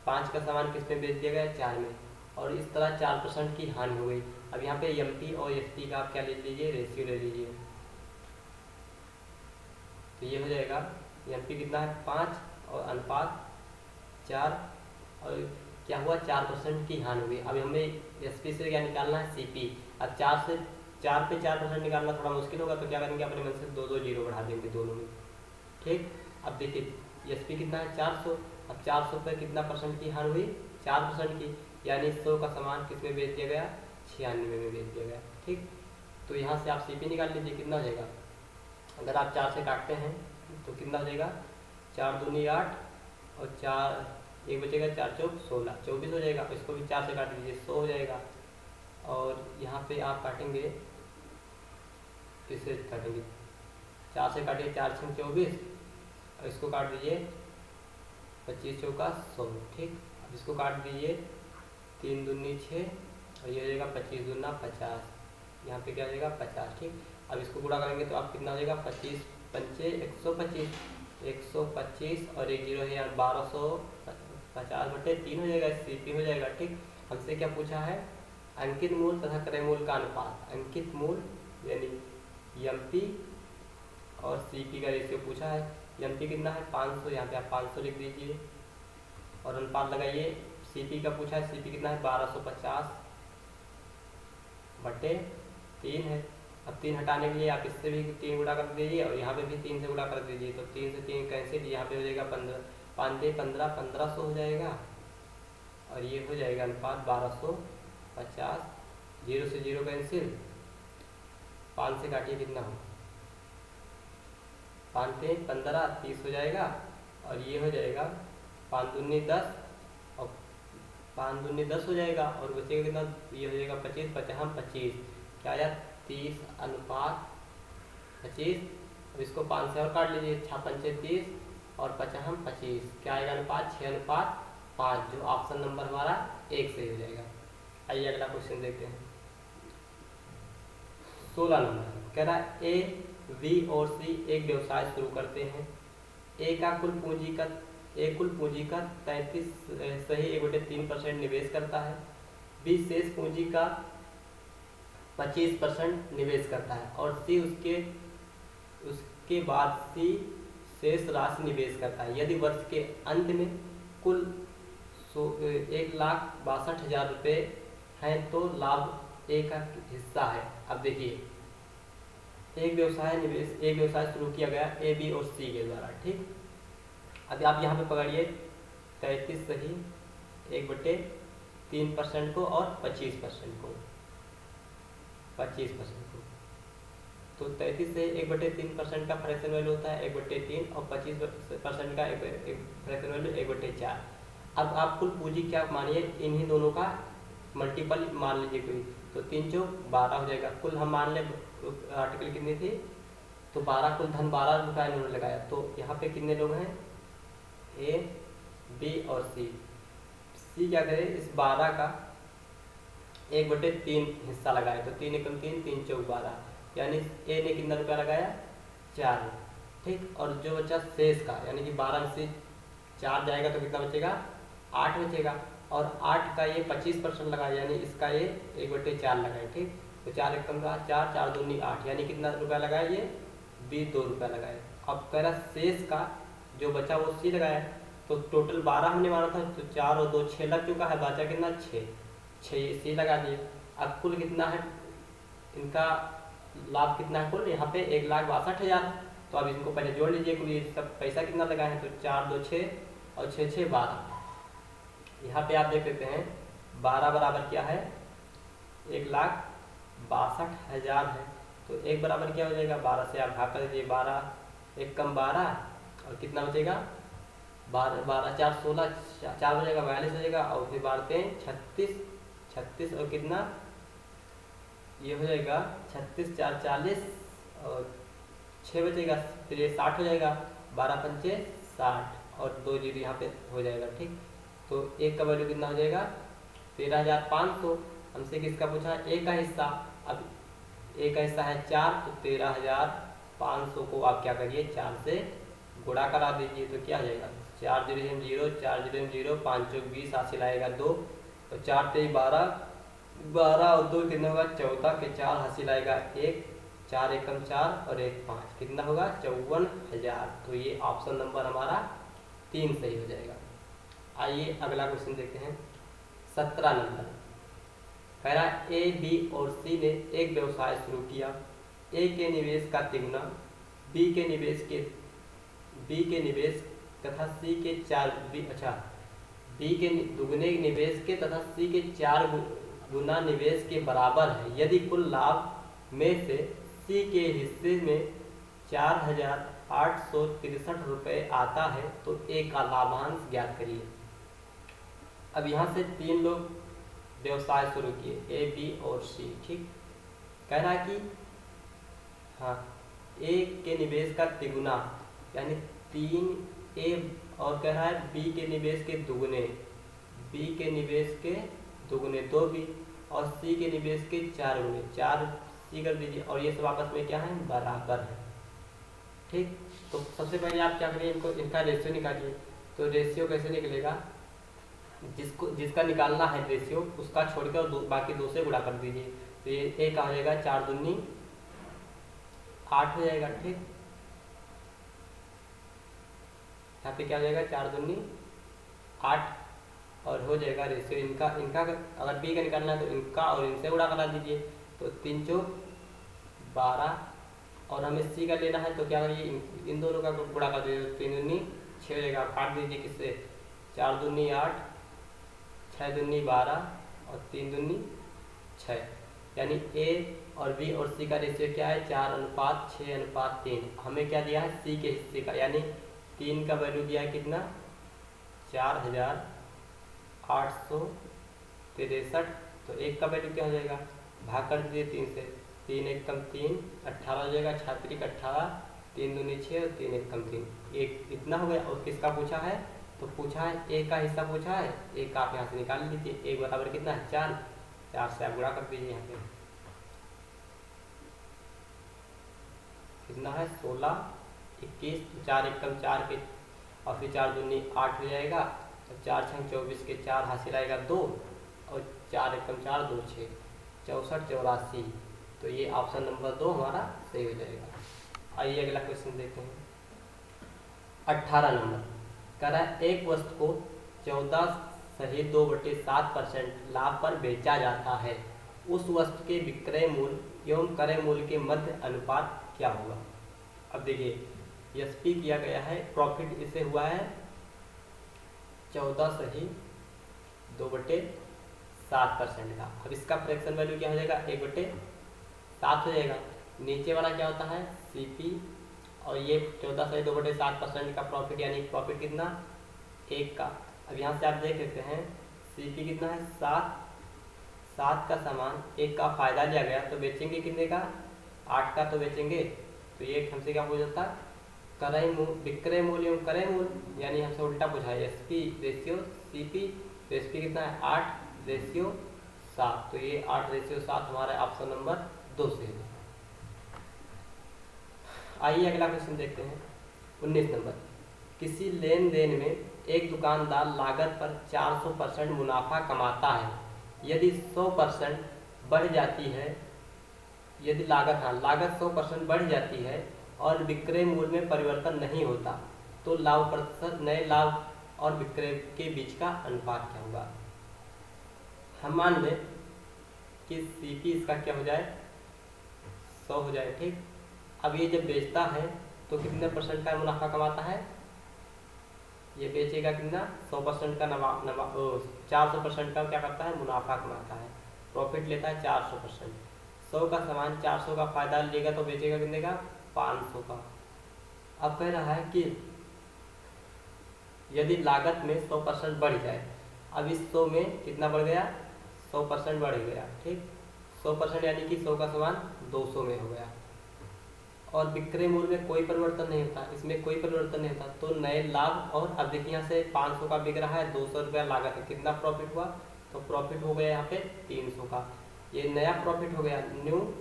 5 का सामान किस में बेच दिया गया, 4 में, और इस तरह 4% की हानि हो गई। अब यहाँ पे एमपी और एसपी का आप क्या ले लीजिए, रेशियो ले लीजिए। तो ये हो जाएगा एमपी कितना है, 5 और अनुपात 4, और क्या हुआ, 4% की हानि हुई। अब हमें एसपी से क्या निकालना है, सीपी। अब 4 पे 4% निकालना थोड़ा मुश्किल होगा, तो क्या करेंगे, अपने मन से 2 0 बढ़ा देंगे दोनों में। ठीक, अब देखिए एसपी कितना है, 400। अब 400 पर कितना परसेंट की हानि हुई, 4% की, यानी 100 का सामान किस में बेच दिया गया, 96 में बेच दिया गया। ठीक, तो यहाँ से आप सीपी निकाल लीजिए, कितना हो जाएगा। अगर आप 4 से काटते हैं तो कितना हो जाएगा, 4 दूनी 8, और 4 1 बचेगा, 4 चौक 16, 24 हो जाएगा। इसको भी 4 से काट लीजिए, 100 हो जाएगा। और यहाँ पे आप काटेंगे, किससे काटेंगे, 4 से काटिए, 4 6 24, और इसको काट दीजिए 25 चौका 100। ठीक, अब इसको काट दीजिए, 3 दूनी 6, और ये हो जाएगा 25 दूना 50, यहाँ पे क्या हो जाएगा 50। ठीक, अब इसको गुणा करेंगे तो आप कितना हो जाएगा, 25 पंचे 125, 125, और एक 0 है यार, 1250/3 हो जाएगा, सीपी हो जाएगा। ठीक, हमसे क्या पूछा है, अंकित मूल्य तथा क्रय मूल्य का अनुपात। अंकित मूल्य यानी एमपी और सीपी का रेशियो पूछा है। एमपी कितना है, 500, यहाँ पे आप 500 लिख दीजिए, और अनुपात लगाइए। सीपी का पूछा है, सीपी कितना है, 1250/3 3 है। अब 3 हटाने के लिए आप इससे भी 3 गुणा कर दीजिए और यहाँ पे भी 3 से गुणा कर दीजिए, तो 3 से 3 कैंसिल, यहाँ पे हो जाएगा 15, 5 दे 15, 1500 हो जाएगा और ये हो जाएगा अनुपात 1250। 0 से 0 कैंसिल, 5 से काटिए कितना हो, 5 से 15, 30 हो जाएगा और ये हो जाएगा 5 दूनी 10 और 5 दूनी 10 हो जाएगा और बचेगा कितना, ये हो जाएगा 25, 50 25, क्या आया 30 अनुपात 25। अब इसको 5 से और काट लीजिए, 6 पंचे 30 और 50 25, क्या आएगा अनुपात 6 अनुपात 5, जो ऑप्शन नंबर हमारा 1 सही हो जाएगा। आइए अगला क्वेश्चन देखते हैं। 16 नंबर कह रहा है ए, बी और सी एक व्यवसाय शुरू करते हैं। ए कुल पूंजी का 33 सही 1/3% निवेश करता है। बी शेष पूंजी का 25% निवेश करता है और सी उसके बाद सी शेष राशि निवेश करता है। यदि वर्ष के अंत में कुल 1,62,000 रुपये हैं तो लाभ ए का हिस्सा है। अब देखिए, एक व्यवसाय शुरू किया गया ए, बी और सी के द्वारा, ठीक। अभी आप यहाँ पे पकड़िए 33 सही 1/3% को और 25% को, तो 33 से 1/3% का फ्रैक्शन वैल्यू होता है 1/3 और 25% का फ्रैक्शन वैल्यू 1/4। अब आप कुल पूंजी क्या मानिए, इन्हीं दोनों का मल्टीपल मान लीजिए कोई, तो 3 चौक 12 हो जाएगा। कुल हम मान लें आर्टिकल कितनी थी, तो 12, कुल धन 12 रुपये इन्होंने लगाया। तो यहाँ पे कितने लोग हैं, ए, बी और सी। सी क्या करे, इस 12 का 1/3 हिस्सा लगाया, तो 3 एकम 3, 3 चौक 12, यानी ए ने कितना रुपया लगाया 4, ठीक। और जो बचा शेष का, यानी कि 12 से 4 जाएगा तो कितना बचेगा 8 बचेगा, और 8 का ये 25% लगाया, यानी इसका ये 1/4 लगाए, ठीक। तो 4 एकम का 4, 4 दूनी 8, यानी कितना रुपया लगाया ये 2 रुपया लगाए। अब कह रहा शेष का जो बचा वो सी लगाया, तो टोटल 12 हमने माना था, तो 4 और 2 6 लग चुका है, बचा कितना 6 सी लगा दिए। अब कुल कितना है इनका लाभ, कितना है कुल यहाँ पे 1,62,000। तो अब इनको पहले जोड़ लीजिए, कुल ये सब पैसा कितना लगा है, तो 4 2 6 और 6 6 12। यहाँ पे आप देख लेते हैं 12 बराबर क्या है 1,62,000 है, तो 1 बराबर क्या हो जाएगा, 12 से आप भाग कर दीजिए, 12 एक कम 12 और कितना बचेगा 12 12 4 16, 4 हो जाएगा 42 हो जाएगा, और फिर बारते हैं 36 और कितना ये हो जाएगा 36 4 40 और 6 बचेगा, फिर ये 60 हो जाएगा, 12 पंचे 60 और 2 जीरो यहाँ पे हो जाएगा, ठीक। तो एक का वैल्यू कितना हो जाएगा 13,500। हमसे किसका पूछा, ए का हिस्सा। अब ए का हिस्सा है 4, तो 13,500 को आप क्या करिए 4 से गुणा करा दीजिए, तो क्या आ जाएगा 4 0 0, 4 0 0, 5 चौक 20, हासिल आएगा 2, तो 4 तेईस 12, 12 और 2 कितना होगा 14 के 4 हासिल आएगा 1, 4 एकम 4 और 1 5, कितना होगा 54,000। तो ये ऑप्शन नंबर हमारा 3 सही हो जाएगा। आइए अगला क्वेश्चन देखते हैं। 17 नंबर कह रहा है ए, बी और सी ने एक व्यवसाय शुरू किया। ए के निवेश का तिगुना बी के निवेश तथा सी के 4 बी के दुगने निवेश के तथा सी के 4 गुना निवेश के बराबर है। यदि कुल लाभ में से सी के हिस्से में 4,863 रुपये आता है तो ए का लाभांश ज्ञात करिए। अब यहाँ से 3 लोग व्यवसाय शुरू किए, ए, बी और सी, ठीक। कह रहा है कि हाँ ए के निवेश का तिगुना यानी 3A, और कह रहा है बी के निवेश के दुगने, बी के निवेश के दुगने 2B, और सी के निवेश के 4 गुने 4 सी कर दीजिए, और ये सब आपस में क्या है बराबर है, ठीक। तो सबसे पहले आप क्या करिए, इनका रेशियो निकालिए। तो रेशियो कैसे निकलेगा, जिसका निकालना है रेशियो उसका छोड़कर बाकी 2 से गुणा कर दीजिए, तो ये ए का हो जाएगा 4 दूनी 8 हो जाएगा, ठीक। यहाँ पे क्या हो जाएगा 4 दूनी 8 और हो जाएगा रेशियो इनका अगर बी का निकालना है तो इनका और इनसे गुणा करा दीजिए, तो 3 चौक 12 और हमें सी का लेना है तो क्या करिए, इन दोनों का गुणा कर दीजिए, 3 दूनी 6 हो जाएगा, काट दीजिए किससे, 4 दूनी 8, 6 दूनी 12 और 3 दूनी 6, यानी ए और बी और सी का रेशियो क्या है, 4:6:3। हमें क्या दिया है, सी के हिस्से का, यानी 3 का वैल्यू दिया है कितना, 4863। तो एक का वैल्यू क्या हो जाएगा, भाग कर दीजिए 3 से, 3 एक कम 3, 18 हो जाएगा, 6 18, 3 दूनी 6 और 3 एक कम 3, एक इतना हो गया। और किसका पूछा है, तो पूछा है ए का हिस्सा पूछा है, ए का आप यहाँ से निकाल लीजिए, एक बराबर कितना है 4, 4 से आप गुणा कर दीजिए, यहाँ पे कितना है 16, 21, 4 एक कम 4 के और फिर 4 दूनी 8 हो जाएगा, तो 4 6 24 के 4 हासिल आएगा 2 और 4 एक कम 4 2 6 64 84। तो ये ऑप्शन नंबर 2 हमारा सही हो जाएगा। आइए अगला क्वेश्चन देखते हैं। 18 नंबर कह रहा है एक वस्तु को 14.2/7% लाभ पर बेचा जाता है, उस वस्तु के विक्रय मूल्य एवं क्रय मूल्य के मध्य अनुपात क्या होगा। अब देखिए एसपी किया गया है, प्रॉफिट इसे हुआ है 14.2/7% का। अब इसका फ्रैक्शन वैल्यू क्या हो जाएगा, 1/7 हो जाएगा। नीचे वाला क्या होता है सीपी, और ये 14.2/7% का प्रॉफिट, यानी प्रॉफिट कितना 1 का। अब यहाँ से आप देख लेते हैं सीपी कितना है 7 का सामान 1 का फायदा लिया गया, तो बेचेंगे कितने का, 8 का तो बेचेंगे। तो ये हमसे क्या पूछ जाता, क्रय मूल्य विक्रय मूल्य एवं क्रय मूल्य, यानी हमसे उल्टा पूछा है एसपी रेशियो सीपी। तो एसपी कितना है 8:7, तो ये 8:7 हमारा ऑप्शन नंबर 2 से है। आइए अगला क्वेश्चन देखते हैं। 19 नंबर, किसी लेन देन में एक दुकानदार लागत पर 400% मुनाफा कमाता है, यदि 100% बढ़ जाती है, यदि लागत 100% बढ़ जाती है और विक्रय मूल्य में परिवर्तन नहीं होता, तो लाभ प्रतिशत नए लाभ और विक्रय के बीच का अनुपात क्या होगा। हम मान लें कि सीपी इसका क्या हो जाए 100 हो जाए, ठीक। अब ये जब बेचता है तो कितने % का मुनाफा कमाता है, ये बेचेगा कितना 100% का 400% का क्या करता है मुनाफा कमाता है, प्रॉफिट लेता है 400%। 100 का सामान 400 का फायदा लेगा तो बेचेगा कितने का 500 का। अब कह रहा है कि यदि लागत में 100% बढ़ जाए, अब इस 100 में कितना बढ़ गया 100% बढ़ गया, ठीक। 100% यानी कि 100 का सामान 200 में हो गया और विक्रय मूल्य में कोई परिवर्तन नहीं होता, इसमें कोई परिवर्तन नहीं होता, तो नए लाभ। और अब देखिए यहाँ से 500 का बिक रहा है, 200 रुपया लागत है, कितना प्रॉफिट हुआ, तो प्रॉफिट हो गया यहाँ पे 300 का। ये नया प्रॉफिट हो गया न्यू,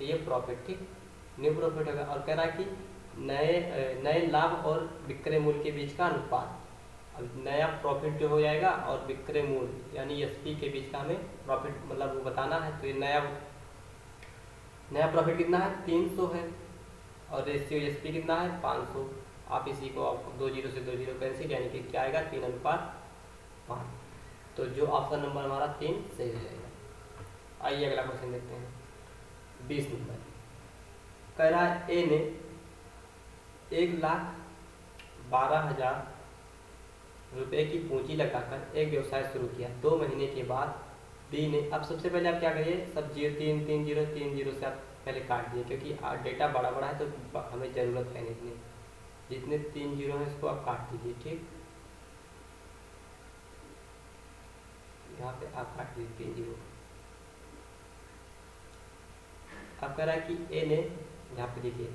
ये प्रॉफिट, ठीक, न्यू प्रॉफिट हो गया। और कह रहा है कि नए लाभ और विक्रय मूल्य के बीच का अनुपात। अब नया प्रॉफिट जो हो जाएगा और विक्रय मूल्य यानी एसपी के बीच का हमें प्रॉफिट मतलब वो बताना है। तो ये नया प्रॉफिट कितना है 300 है और रेशियो एसपी कितना है 500। आप इसी को आप 2 0 से 2 0 कैंसिल, यानी कि क्या आएगा 3:5। तो जो ऑप्शन नंबर हमारा 3 सही हो जाएगा। आइए अगला क्वेश्चन देखते हैं। 20 नंबर कह रहा है ए ने 1,12,000 रुपए की पूंजी लगाकर एक व्यवसाय शुरू किया। 2 महीने के बाद बी ने, अब सबसे पहले आप क्या करिए, सब 3 3 0 3 0 से आप पहले काट दिए, क्योंकि डेटा बड़ा बड़ा है तो हमें ज़रूरत है नहीं, जितने 3 0 हैं इसको आप काट दीजिए, ठीक। यहाँ पे आप काट दीजिए 3 0। अब कह रहा है कि ए ने, यहाँ पे देखिए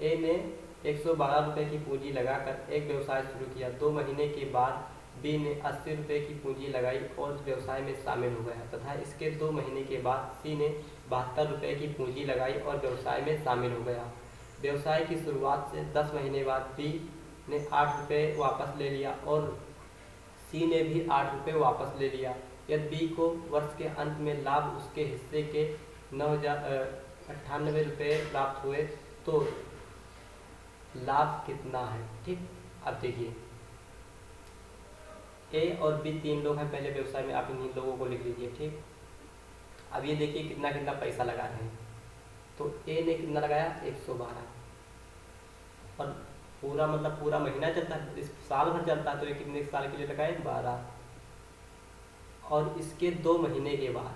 ए ने 112 रुपये की पूंजी लगाकर एक व्यवसाय शुरू किया। 2 महीने के बाद बी ने 80 रुपये की पूंजी लगाई और व्यवसाय में शामिल हो गया, तथा इसके 2 महीने के बाद सी ने 72 रुपये की पूंजी लगाई और व्यवसाय में शामिल हो गया। व्यवसाय की शुरुआत से 10 महीने बाद बी ने 8 रुपये वापस ले लिया और सी ने भी 8 रुपये वापस ले लिया। यदि बी को वर्ष के अंत में लाभ उसके हिस्से के 9,098 रुपये प्राप्त हुए तो लाभ कितना है, ठीक। अब देखिए ए और बी 3 लोग हैं पहले व्यवसाय में, आप इन्हीं लोगों को लिख लीजिए। ठीक, अब ये देखिए कितना कितना पैसा लगा रहे हैं। तो ए ने कितना लगाया 112, और पूरा मतलब पूरा महीना चलता है, इस साल भर चलता है, तो ये कितने साल के लिए लगाए 12। और इसके 2 महीने के बाद,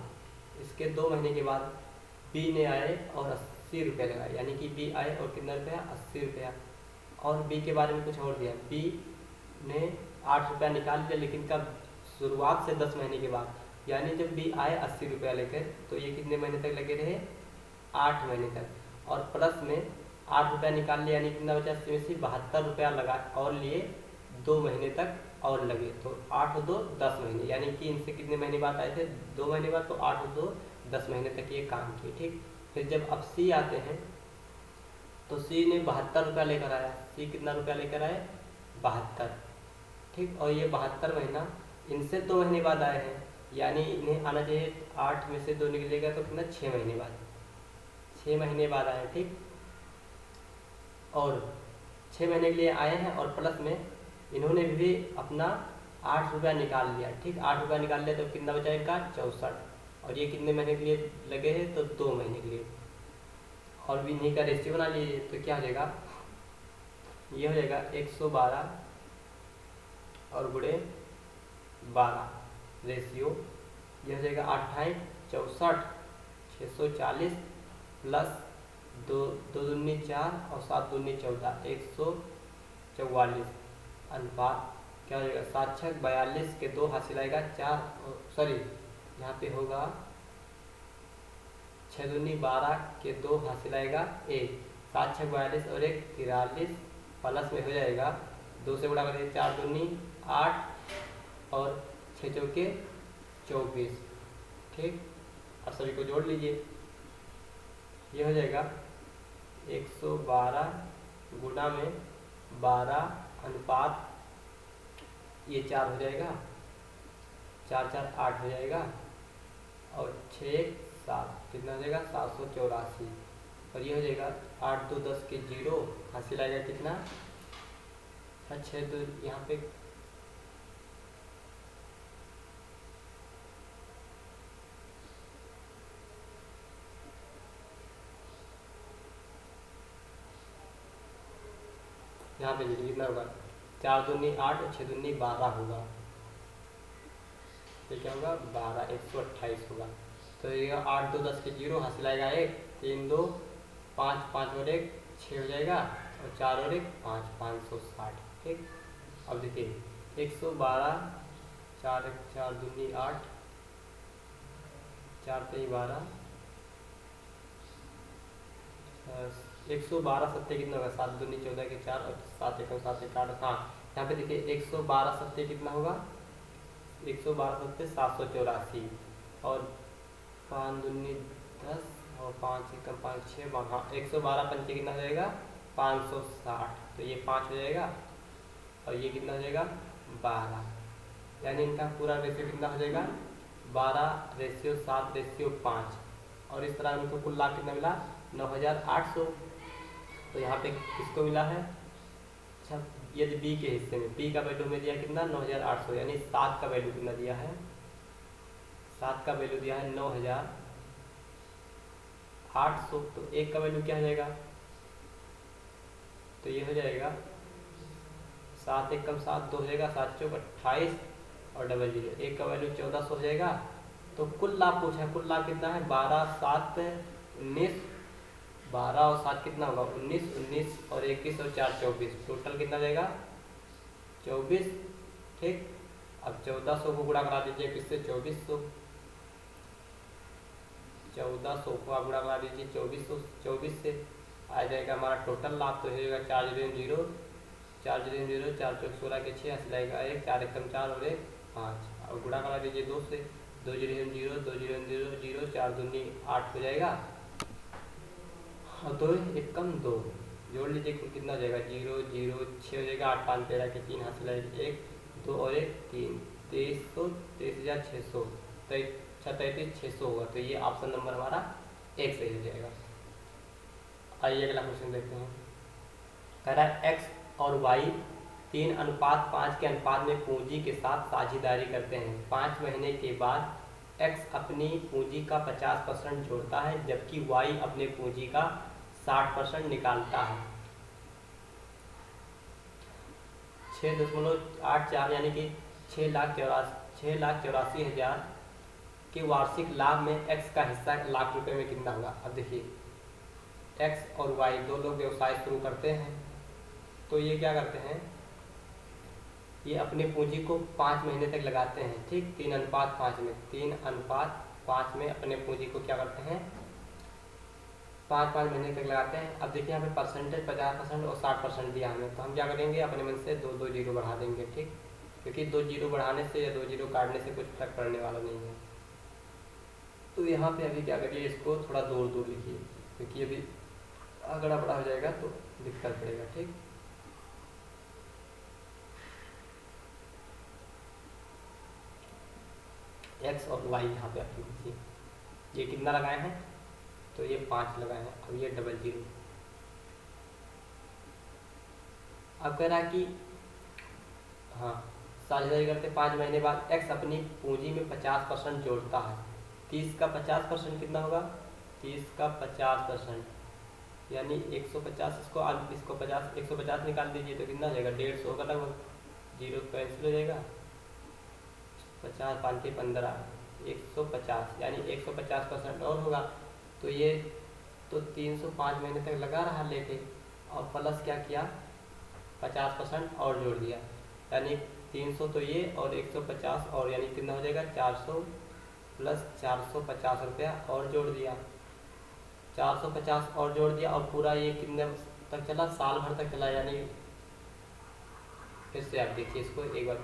इसके 2 महीने के बाद बी ने आए और 80 रुपये लगाए, यानी कि बी आए और कितना रुपया 80 रुपया। और बी के बारे में कुछ और दिया, बी ने 8 रुपया निकाल लिया, लेकिन कब, शुरुआत से 10 महीने के बाद, यानी जब बी आए 80 रुपया लेकर, तो ये कितने महीने तक लगे रहे 8 महीने तक। और प्लस में 8 रुपया निकाल लिया, यानी कितना बचा 72 रुपया लगा और लिए 2 महीने तक और लगे, तो 8 और 2 10 महीने, यानी कि इनसे कितने महीने बाद आए थे 2 महीने बाद, तो 8 और 2 10 महीने तक ये काम किए। ठीक, फिर जब अब सी आते हैं तो सी ने 72 रुपया लेकर आया, सी कितना रुपया लेकर आए 72। ठीक, और ये 72 महीना इनसे 2 महीने बाद आए हैं, यानी इन्हें आना चाहिए 8 में से 2 निकलेगा तो कितना 6 महीने बाद, 6 महीने बाद आए। ठीक, और 6 महीने के लिए आए हैं, और प्लस में इन्होंने भी अपना 8 रुपया निकाल लिया। ठीक, 8 रुपया निकाल लिया तो कितना बचा इनका 64, और ये कितने महीने के लिए लगे हैं तो 2 महीने के लिए। और भी इन्हीं का रेशियो बना लीजिए, तो क्या हो जाएगा, ये हो जाएगा 112 और गुणे 12 रेशियो, ये हो जाएगा 28 64 640 प्लस 2 दूनी 4 और 7 दूनी 14 144 अनुपात क्या हो जाएगा 7 6 42 के 2 हासिल आएगा 4, सॉरी यहाँ पे होगा 6 दूनी 12 के 2 हासिल आएगा 1, 7 6 42 और 1 43 प्लस में हो जाएगा 2 से गुणा करेंगे 4 दूनी 8 और 6 चौके 24। ठीक, अब सभी को जोड़ लीजिए, ये हो जाएगा 112 गुणा में 12 अनुपात ये 4 हो जाएगा, 4 4 8 हो जाएगा, और 6 7 कितना हो जाएगा 784, और ये हो जाएगा 8 2 10 के 0 हासिल आएगा कितना 6 2 यहाँ पे यहाँ पे कितना होगा 4 दूनी 8 और 6 दूनी 12 होगा, तो क्या होगा 12 128 होगा। तो ये 8 2 10 के 0 हासिल आएगा 1 3 2 5 5 और 1 6 हो जाएगा, और 4 और 1 5 560। ठीक, अब देखिए 112 4 1 4 दूनी 8 4 3 12 112 सत्ते कितना होगा 7 दूनी 14 के 4 और 7 1 7 1 8। हाँ, यहाँ पे देखिए 112 सत्ते कितना होगा 112 सत्ते 784, और 5 दूनी 10 और 5 1 5 6 हाँ 112 पंचे कितना हो जाएगा 560, तो ये 5 हो जाएगा, और ये कितना हो जाएगा 12, यानी इनका पूरा रेशियो कितना हो जाएगा 12 रेशियो 7 रेशियो 5, और इस तरह इनको कुल लाभ कितना मिला 9800। तो यहाँ पे किसको मिला है, अच्छा यदि बी के हिस्से में, बी का वैल्यू में दिया कितना 9800, यानी 7 का वैल्यू कितना दिया है 7 का वैल्यू दिया है 9800, तो 1 का वैल्यू क्या हो जाएगा, तो ये हो जाएगा 7 1 कम 7 2 हो जाएगा 7 चौक 28 और 00, 1 का वैल्यू 1400 हो जाएगा। तो कुल लाभ पूछा है, कुल लाभ कितना है 12 7 19, 12 और 7 कितना होगा 19 19 और 21 और 4 24, टोटल कितना जाएगा 24। ठीक, अब 1400 को गुणा करा दीजिए किससे 2400, 1400 को आप गुणा करा दीजिए 2424 से, आ जाएगा हमारा टोटल लाभ, तो हो जाएगा 4 0 4 0 4 चौक 16 के 6 हासिल आएगा 1 4 1 4 और 1 5, और गुणा करा दीजिए 2 से 2 0 0 2 0 0 4 दूनी 8 हो जाएगा, और 2 1 कम 2 जोड़ लीजिए कितना हो जाएगा 0 0 6 हो जाएगा, 8 5 13 के 3 हासिल आएगा 1 2 और 1 3 2300 600 होगा, तो ये ऑप्शन नंबर हमारा 1 सही हो जाएगा। आइए अगला क्वेश्चन देखते हैं, कह रहा है x और y 3:5 के अनुपात में पूंजी के साथ साझेदारी करते हैं। 5 महीने के बाद एक्स अपनी पूंजी का 50% जोड़ता है, जबकि वाई अपने पूंजी का 60% निकालता है। 6.84 यानी कि 6,84,000 के वार्षिक लाभ में एक्स का हिस्सा लाख रुपए में कितना होगा। अब देखिए एक्स और वाई दो लोग व्यवसाय शुरू करते हैं, तो ये क्या करते हैं, ये अपनी पूंजी को 5 महीने तक लगाते हैं, ठीक। 3:5 में 3:5 में अपने पूंजी को क्या करते हैं, 5 महीने तक लगाते हैं। अब देखिए यहाँ पे परसेंटेज 50% और 60% दिया हमें, तो हम क्या करेंगे, अपने मन से 2 जीरो बढ़ा देंगे, ठीक। क्योंकि 2 जीरो बढ़ाने से या 2 जीरो काटने से कुछ फर्क पड़ने वाला नहीं है। तो यहाँ पे अभी क्या करिए, इसको थोड़ा दूर लिखिए, क्योंकि अभी अगड़ा बड़ा हो जाएगा तो दिक्कत पड़ेगा, ठीक। एक्स और वाई यहाँ पे आप लिखिए, ये कितना लगाए हैं, तो ये 5 लगाए हैं। अब ये 00। अब कह रहा है कि हाँ साझेदारी करते 5 महीने बाद एक्स अपनी पूंजी में 50% जोड़ता है। 30 का 50% कितना होगा, 30 का 50% यानी 150, इसको 50 150 निकाल दीजिए तो कितना हो जाएगा, 150 होगा लगभग, जीरो कैंसिल हो जाएगा, 50 5 के 15 150 यानी 150% और होगा। तो ये तो 305 महीने तक लगा रहा लेके, और प्लस क्या किया, 50% और जोड़ दिया, यानी 300 तो ये और 150 और, यानी कितना हो जाएगा 400 प्लस 450 रुपया और जोड़ दिया, 450 और जोड़ दिया। और पूरा ये कितने तक चला, साल भर तक चला। यानी फिर से आप देखिए इसको एक बार,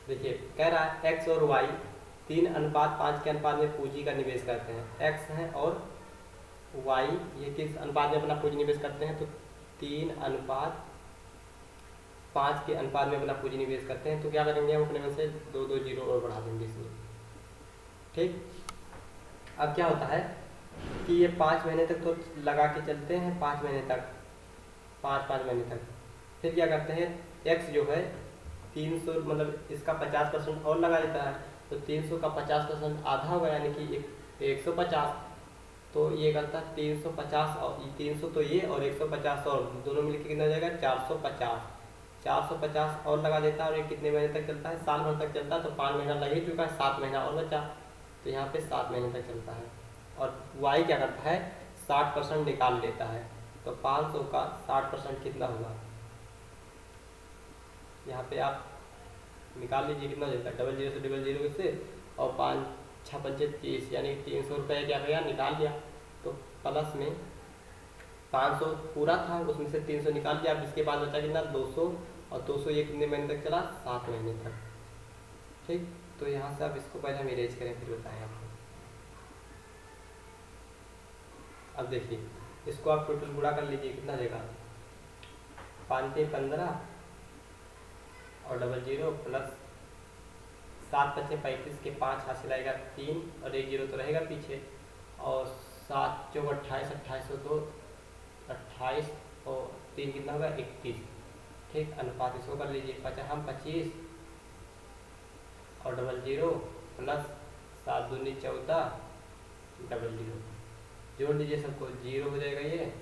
देखिए कह रहा है एक्स और वाई 3:5 के अनुपात में पूंजी का निवेश करते हैं। एक्स हैं और वाई ये किस अनुपात में अपना पूंजी निवेश करते हैं, तो 3:5 के अनुपात में अपना पूंजी निवेश करते हैं। तो क्या करेंगे हम अपने में से 2 जीरो और बढ़ा देंगे इसमें, ठीक। अब क्या होता है कि ये 5 महीने तक तो लगा के चलते हैं, 5 महीने तक, 5 महीने तक। फिर क्या करते हैं, एक्स जो है 300 मतलब इसका 50% और लगा देता है, तो 300 का 50% आधा होगा, यानी कि 150। तो ये करता है 350 और 300 तो ये और 150 और दोनों मिलकर कितना हो जाएगा, 450 और लगा देता है। और ये कितने महीने तक चलता है, साल भर तक चलता है। तो 5 महीना लग ही चुका है, 7 महीना और बचा, तो यहाँ पे 7 महीने तक चलता है। और वाई क्या करता है, 60% निकाल लेता है। तो 500 का 60% कितना होगा, यहाँ पे आप निकाल लीजिए कितना हो जाता है, 00 से 00 से, और 5 6 5 30 यानी 300 रुपये क्या भैया निकाल लिया। तो प्लस में 500 पूरा था, उसमें से 300 निकाल लिया। अब इसके बाद बचा कितना, 200, और 200 ये कितने महीने तक चला, 7 महीने तक, ठीक। तो यहाँ से आप इसको पहले हम इरेज करें फिर बताएं आपको। अब देखिए इसको आप टोटल गुणा कर लीजिए, कितना देगा, 5 के 15 और 00 प्लस 7 5 35 के 5 हासिल आएगा 3 और 1 जीरो तो रहेगा पीछे, और 7 चौक 28 28 तो 28 और 3 कितना होगा 31, ठीक। अनुपात इसको कर लीजिए, 25 और 00 प्लस 7 दूनी 14 00 जोड़ दीजिए सबको, 0 हो जाएगा, ये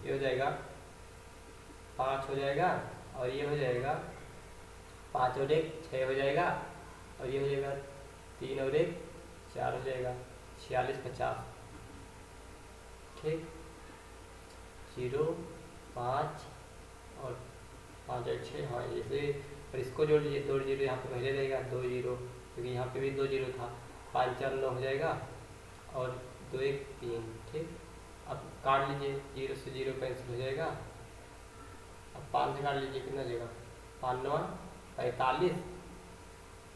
हो जाएगा 5 हो जाएगा, और ये हो जाएगा 5 और 1 6 हो जाएगा, और ये हो जाएगा 3 और 1 4 हो जाएगा, 46 50, ठीक। 0 5 और 5 और 6, हाँ जैसे, और इसको जोड़ लीजिए, 2 जीरो यहाँ पे पहले रहेगा, 2 जीरो क्योंकि यहाँ पे भी 2 जीरो था, 5 4 9 हो जाएगा, और 2 1 3, ठीक। अब काट लीजिए, 0 से 0 कैंसिल हो जाएगा। अब 5 से काट लीजिए, कितना हो जाएगा, 5 9 45,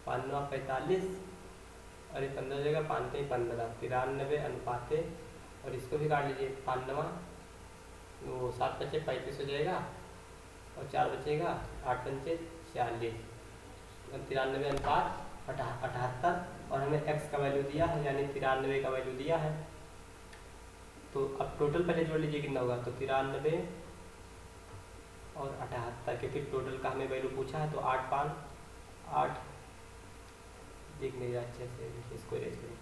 5 9 45, और ये 15 हो जाएगा, 5 3 15, 93 अनुपाते, और इसको भी काट लीजिए, 5 9 वो 7 5 35 हो जाएगा, और 4 बचेगा, 8 5 40, 93 अनुपात 78 और हमें x का वैल्यू दिया है, यानी 93 का वैल्यू दिया है। तो अब टोटल पहले जोड़ लीजिए कितना होगा, तो 93 और 78, क्योंकि टोटल का हमें वैल्यू पूछा है। तो 8 5 8 दिख नहीं रहा अच्छे से, इसको इरेज करें।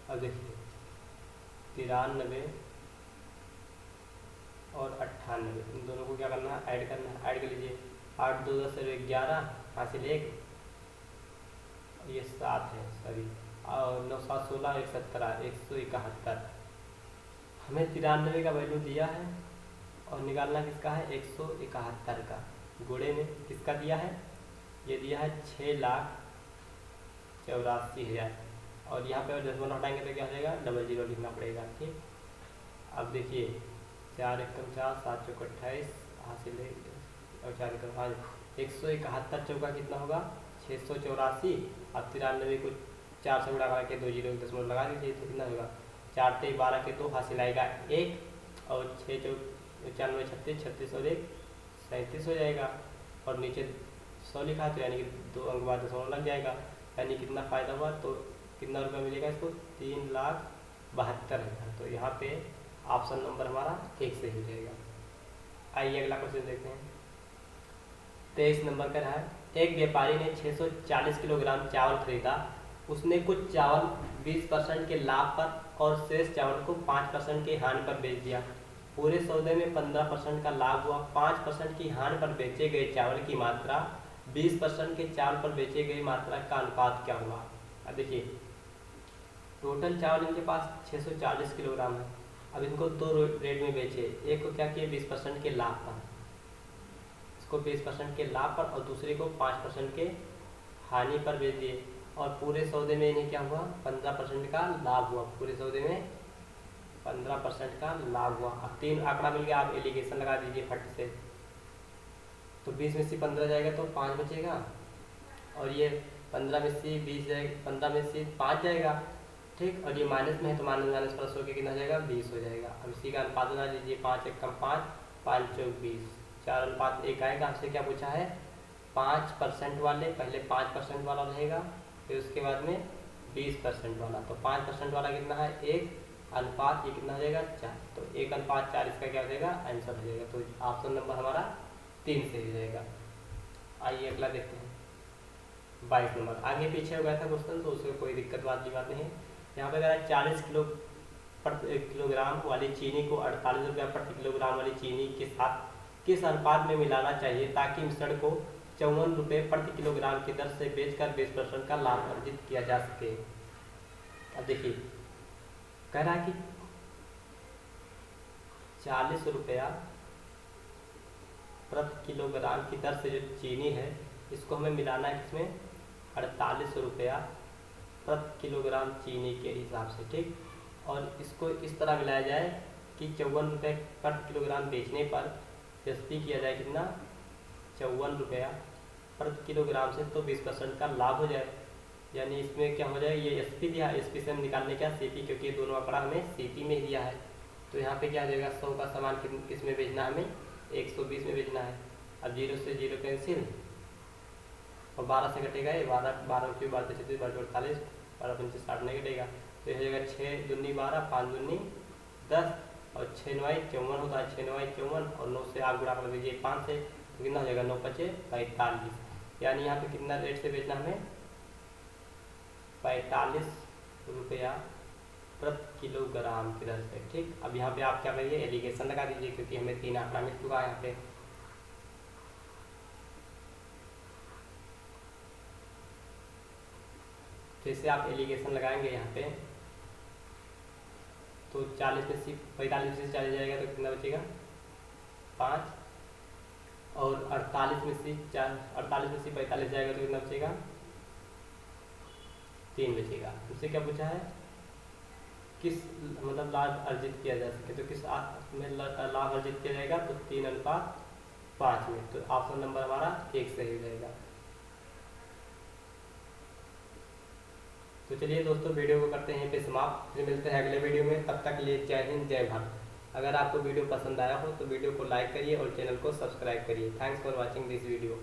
अब देखिए 93 और 98, इन दोनों को क्या करना है, ऐड करना है। ऐड कर लीजिए, 8 2 10 11 हासिल 1, ये 7 है सॉरी, और 9 7 16 117 171। हमें 93 का वैल्यू दिया है और निकालना किसका है, 171 का। गुणे में किसका दिया है, ये दिया है 6,84,000, और यहाँ पे दशमलव हटाएंगे तो क्या हो जाएगा, 00 लिखना पड़ेगा। ठीक, अब देखिए 4 एकम 4 7 चौक 28 हासिल और 4 एकम 5, 171 चौका कितना होगा 684। अब 93 को 4 से गुणा करके 2 जीरो दशमलव लगा दीजिए तो कितना होगा, 4 3 12 के 2 हासिल आएगा 1, और 6 चौक 94 36 36 और 1 37 हो जाएगा, और नीचे 100 लिखा तो यानी कि 2 अंक बाद दशमलव लग जाएगा, यानी कितना फ़ायदा हुआ, तो कितना रुपया मिलेगा इसको, 3,72,000। तो यहाँ पे ऑप्शन नंबर हमारा 1 से हो जाएगा। आइए अगला क्वेश्चन देखते हैं। 23 नंबर का है, एक व्यापारी ने 640 किलोग्राम चावल खरीदा। उसने कुछ चावल 20% के लाभ पर और शेष चावल को 5% की हानि पर बेच दिया। पूरे सौदे में 15% का लाभ हुआ। 5% की हानि पर बेचे गए चावल की मात्रा 20% के चावल पर बेचे गए मात्रा का अनुपात क्या हुआ। अब देखिए टोटल चावल इनके पास 640 किलोग्राम है। अब इनको दो रेट में बेचे, एक को क्या किए 20% के लाभ पर, इसको 20% के लाभ पर, और दूसरे को 5% के हानि पर बेच दिए। और पूरे सौदे में इन्हें क्या हुआ, 15% का लाभ हुआ। पूरे सौदे में 15% का लाभ हुआ। अब 3 आंकड़ा मिल गया, आप एलिगेशन लगा दीजिए फट से। तो 20 में से 15 जाएगा तो 5 बचेगा, और ये 15 में से 20 जाएगा, 15 में से 5 जाएगा। ठीक, और ये माइनस में है तो माइनस माइनस प्लस होकर कितना हो जाएगा, 20 हो जाएगा। अब इसी का अनुपात बना दीजिए, 5 एकम 5 5 चौक 20, 4 अनुपात 1 आएगा। आपसे क्या पूछा है, 5% वाले, पहले 5% वाला रहेगा, फिर उसके बाद में 20% वाला। तो 5% वाला कितना है 1 अनुपात, ये कितना हो जाएगा 4, तो 1 अनुपात 4 इसका क्या हो जाएगा, आंसर हो जाएगा। तो ऑप्शन नंबर हमारा 3 से हो जाएगा। आइए अगला देखते हैं 22 नंबर। आगे पीछे हो गया था क्वेश्चन, तो उसमें कोई दिक्कत वाली बात नहीं है। यहाँ पे अगर 40 किलोग्राम वाली चीनी को 48 रुपया प्रति किलोग्राम वाली चीनी के साथ किस अनुपात में मिलाना चाहिए ताकि मिश्रण को 54 रुपये प्रति किलोग्राम की दर से बेचकर 20% का लाभ अर्जित किया जा सके। अब देखिए कह रहा है कि 40 रुपया प्रति किलोग्राम की दर से जो चीनी है इसको हमें मिलाना है किसमें, 48 रुपया प्रति किलोग्राम चीनी के हिसाब से। ठीक, और इसको इस तरह मिलाया जाए कि 54 रुपये प्रति किलोग्राम बेचने पर एसपी किया जाए कितना, 54 रुपया प्रति किलोग्राम से, तो 20% का लाभ हो जाए। यानी इसमें क्या हो जाए, ये एसपी दिया, एसपी से हम निकालने क्या सीपी, क्योंकि दोनों आंकड़ा हमें सीपी में दिया है। तो यहाँ पे क्या हो जाएगा, 100 का सामान किस में बेचना है, हमें 120 में बेचना है। अब 0 से 0 कैंसिल, और 12 से कटेगा ये 12 12 क्यों 12 से 36 12 48 12 25 60 नहीं कटेगा। तो ये हो जाएगा 6 दूनी 12 5 दूनी 10 और 6 9 54 होता है, 6 9 54, और 9 से आप गुणा कर दीजिए 5 से, तो कितना हो जाएगा 9 5 45। यानी यहाँ पे कितना रेट से बेचना हमें, 45 रुपया प्रति किलोग्राम की दर से। ठीक, अब यहाँ पे आप क्या करिए, एलिगेशन लगा दीजिए, क्योंकि हमें 3 आंकड़ा मिल चुका है यहाँ पे। जैसे आप एलिगेशन लगाएंगे यहाँ पे, तो 40 में से 45 में से 40 जाएगा तो कितना बचेगा 5, और 48 में से 45 जाएगा तो कितना बचेगा 3 बचेगा। उससे क्या पूछा है, किस मतलब लाभ अर्जित किया जा सके, तो किस में लाभ अर्जित किया जाएगा, तो 3 अनुपात 5 में। तो ऑप्शन नंबर हमारा 1 सही हो जाएगा। तो चलिए दोस्तों वीडियो को करते हैं यहीं पे समाप्त, फिर मिलते हैं अगले वीडियो में। तब तक के लिए जय हिंद जय भारत। अगर आपको वीडियो पसंद आया हो तो वीडियो को लाइक करिए और चैनल को सब्सक्राइब करिए। Thanks for watching this video.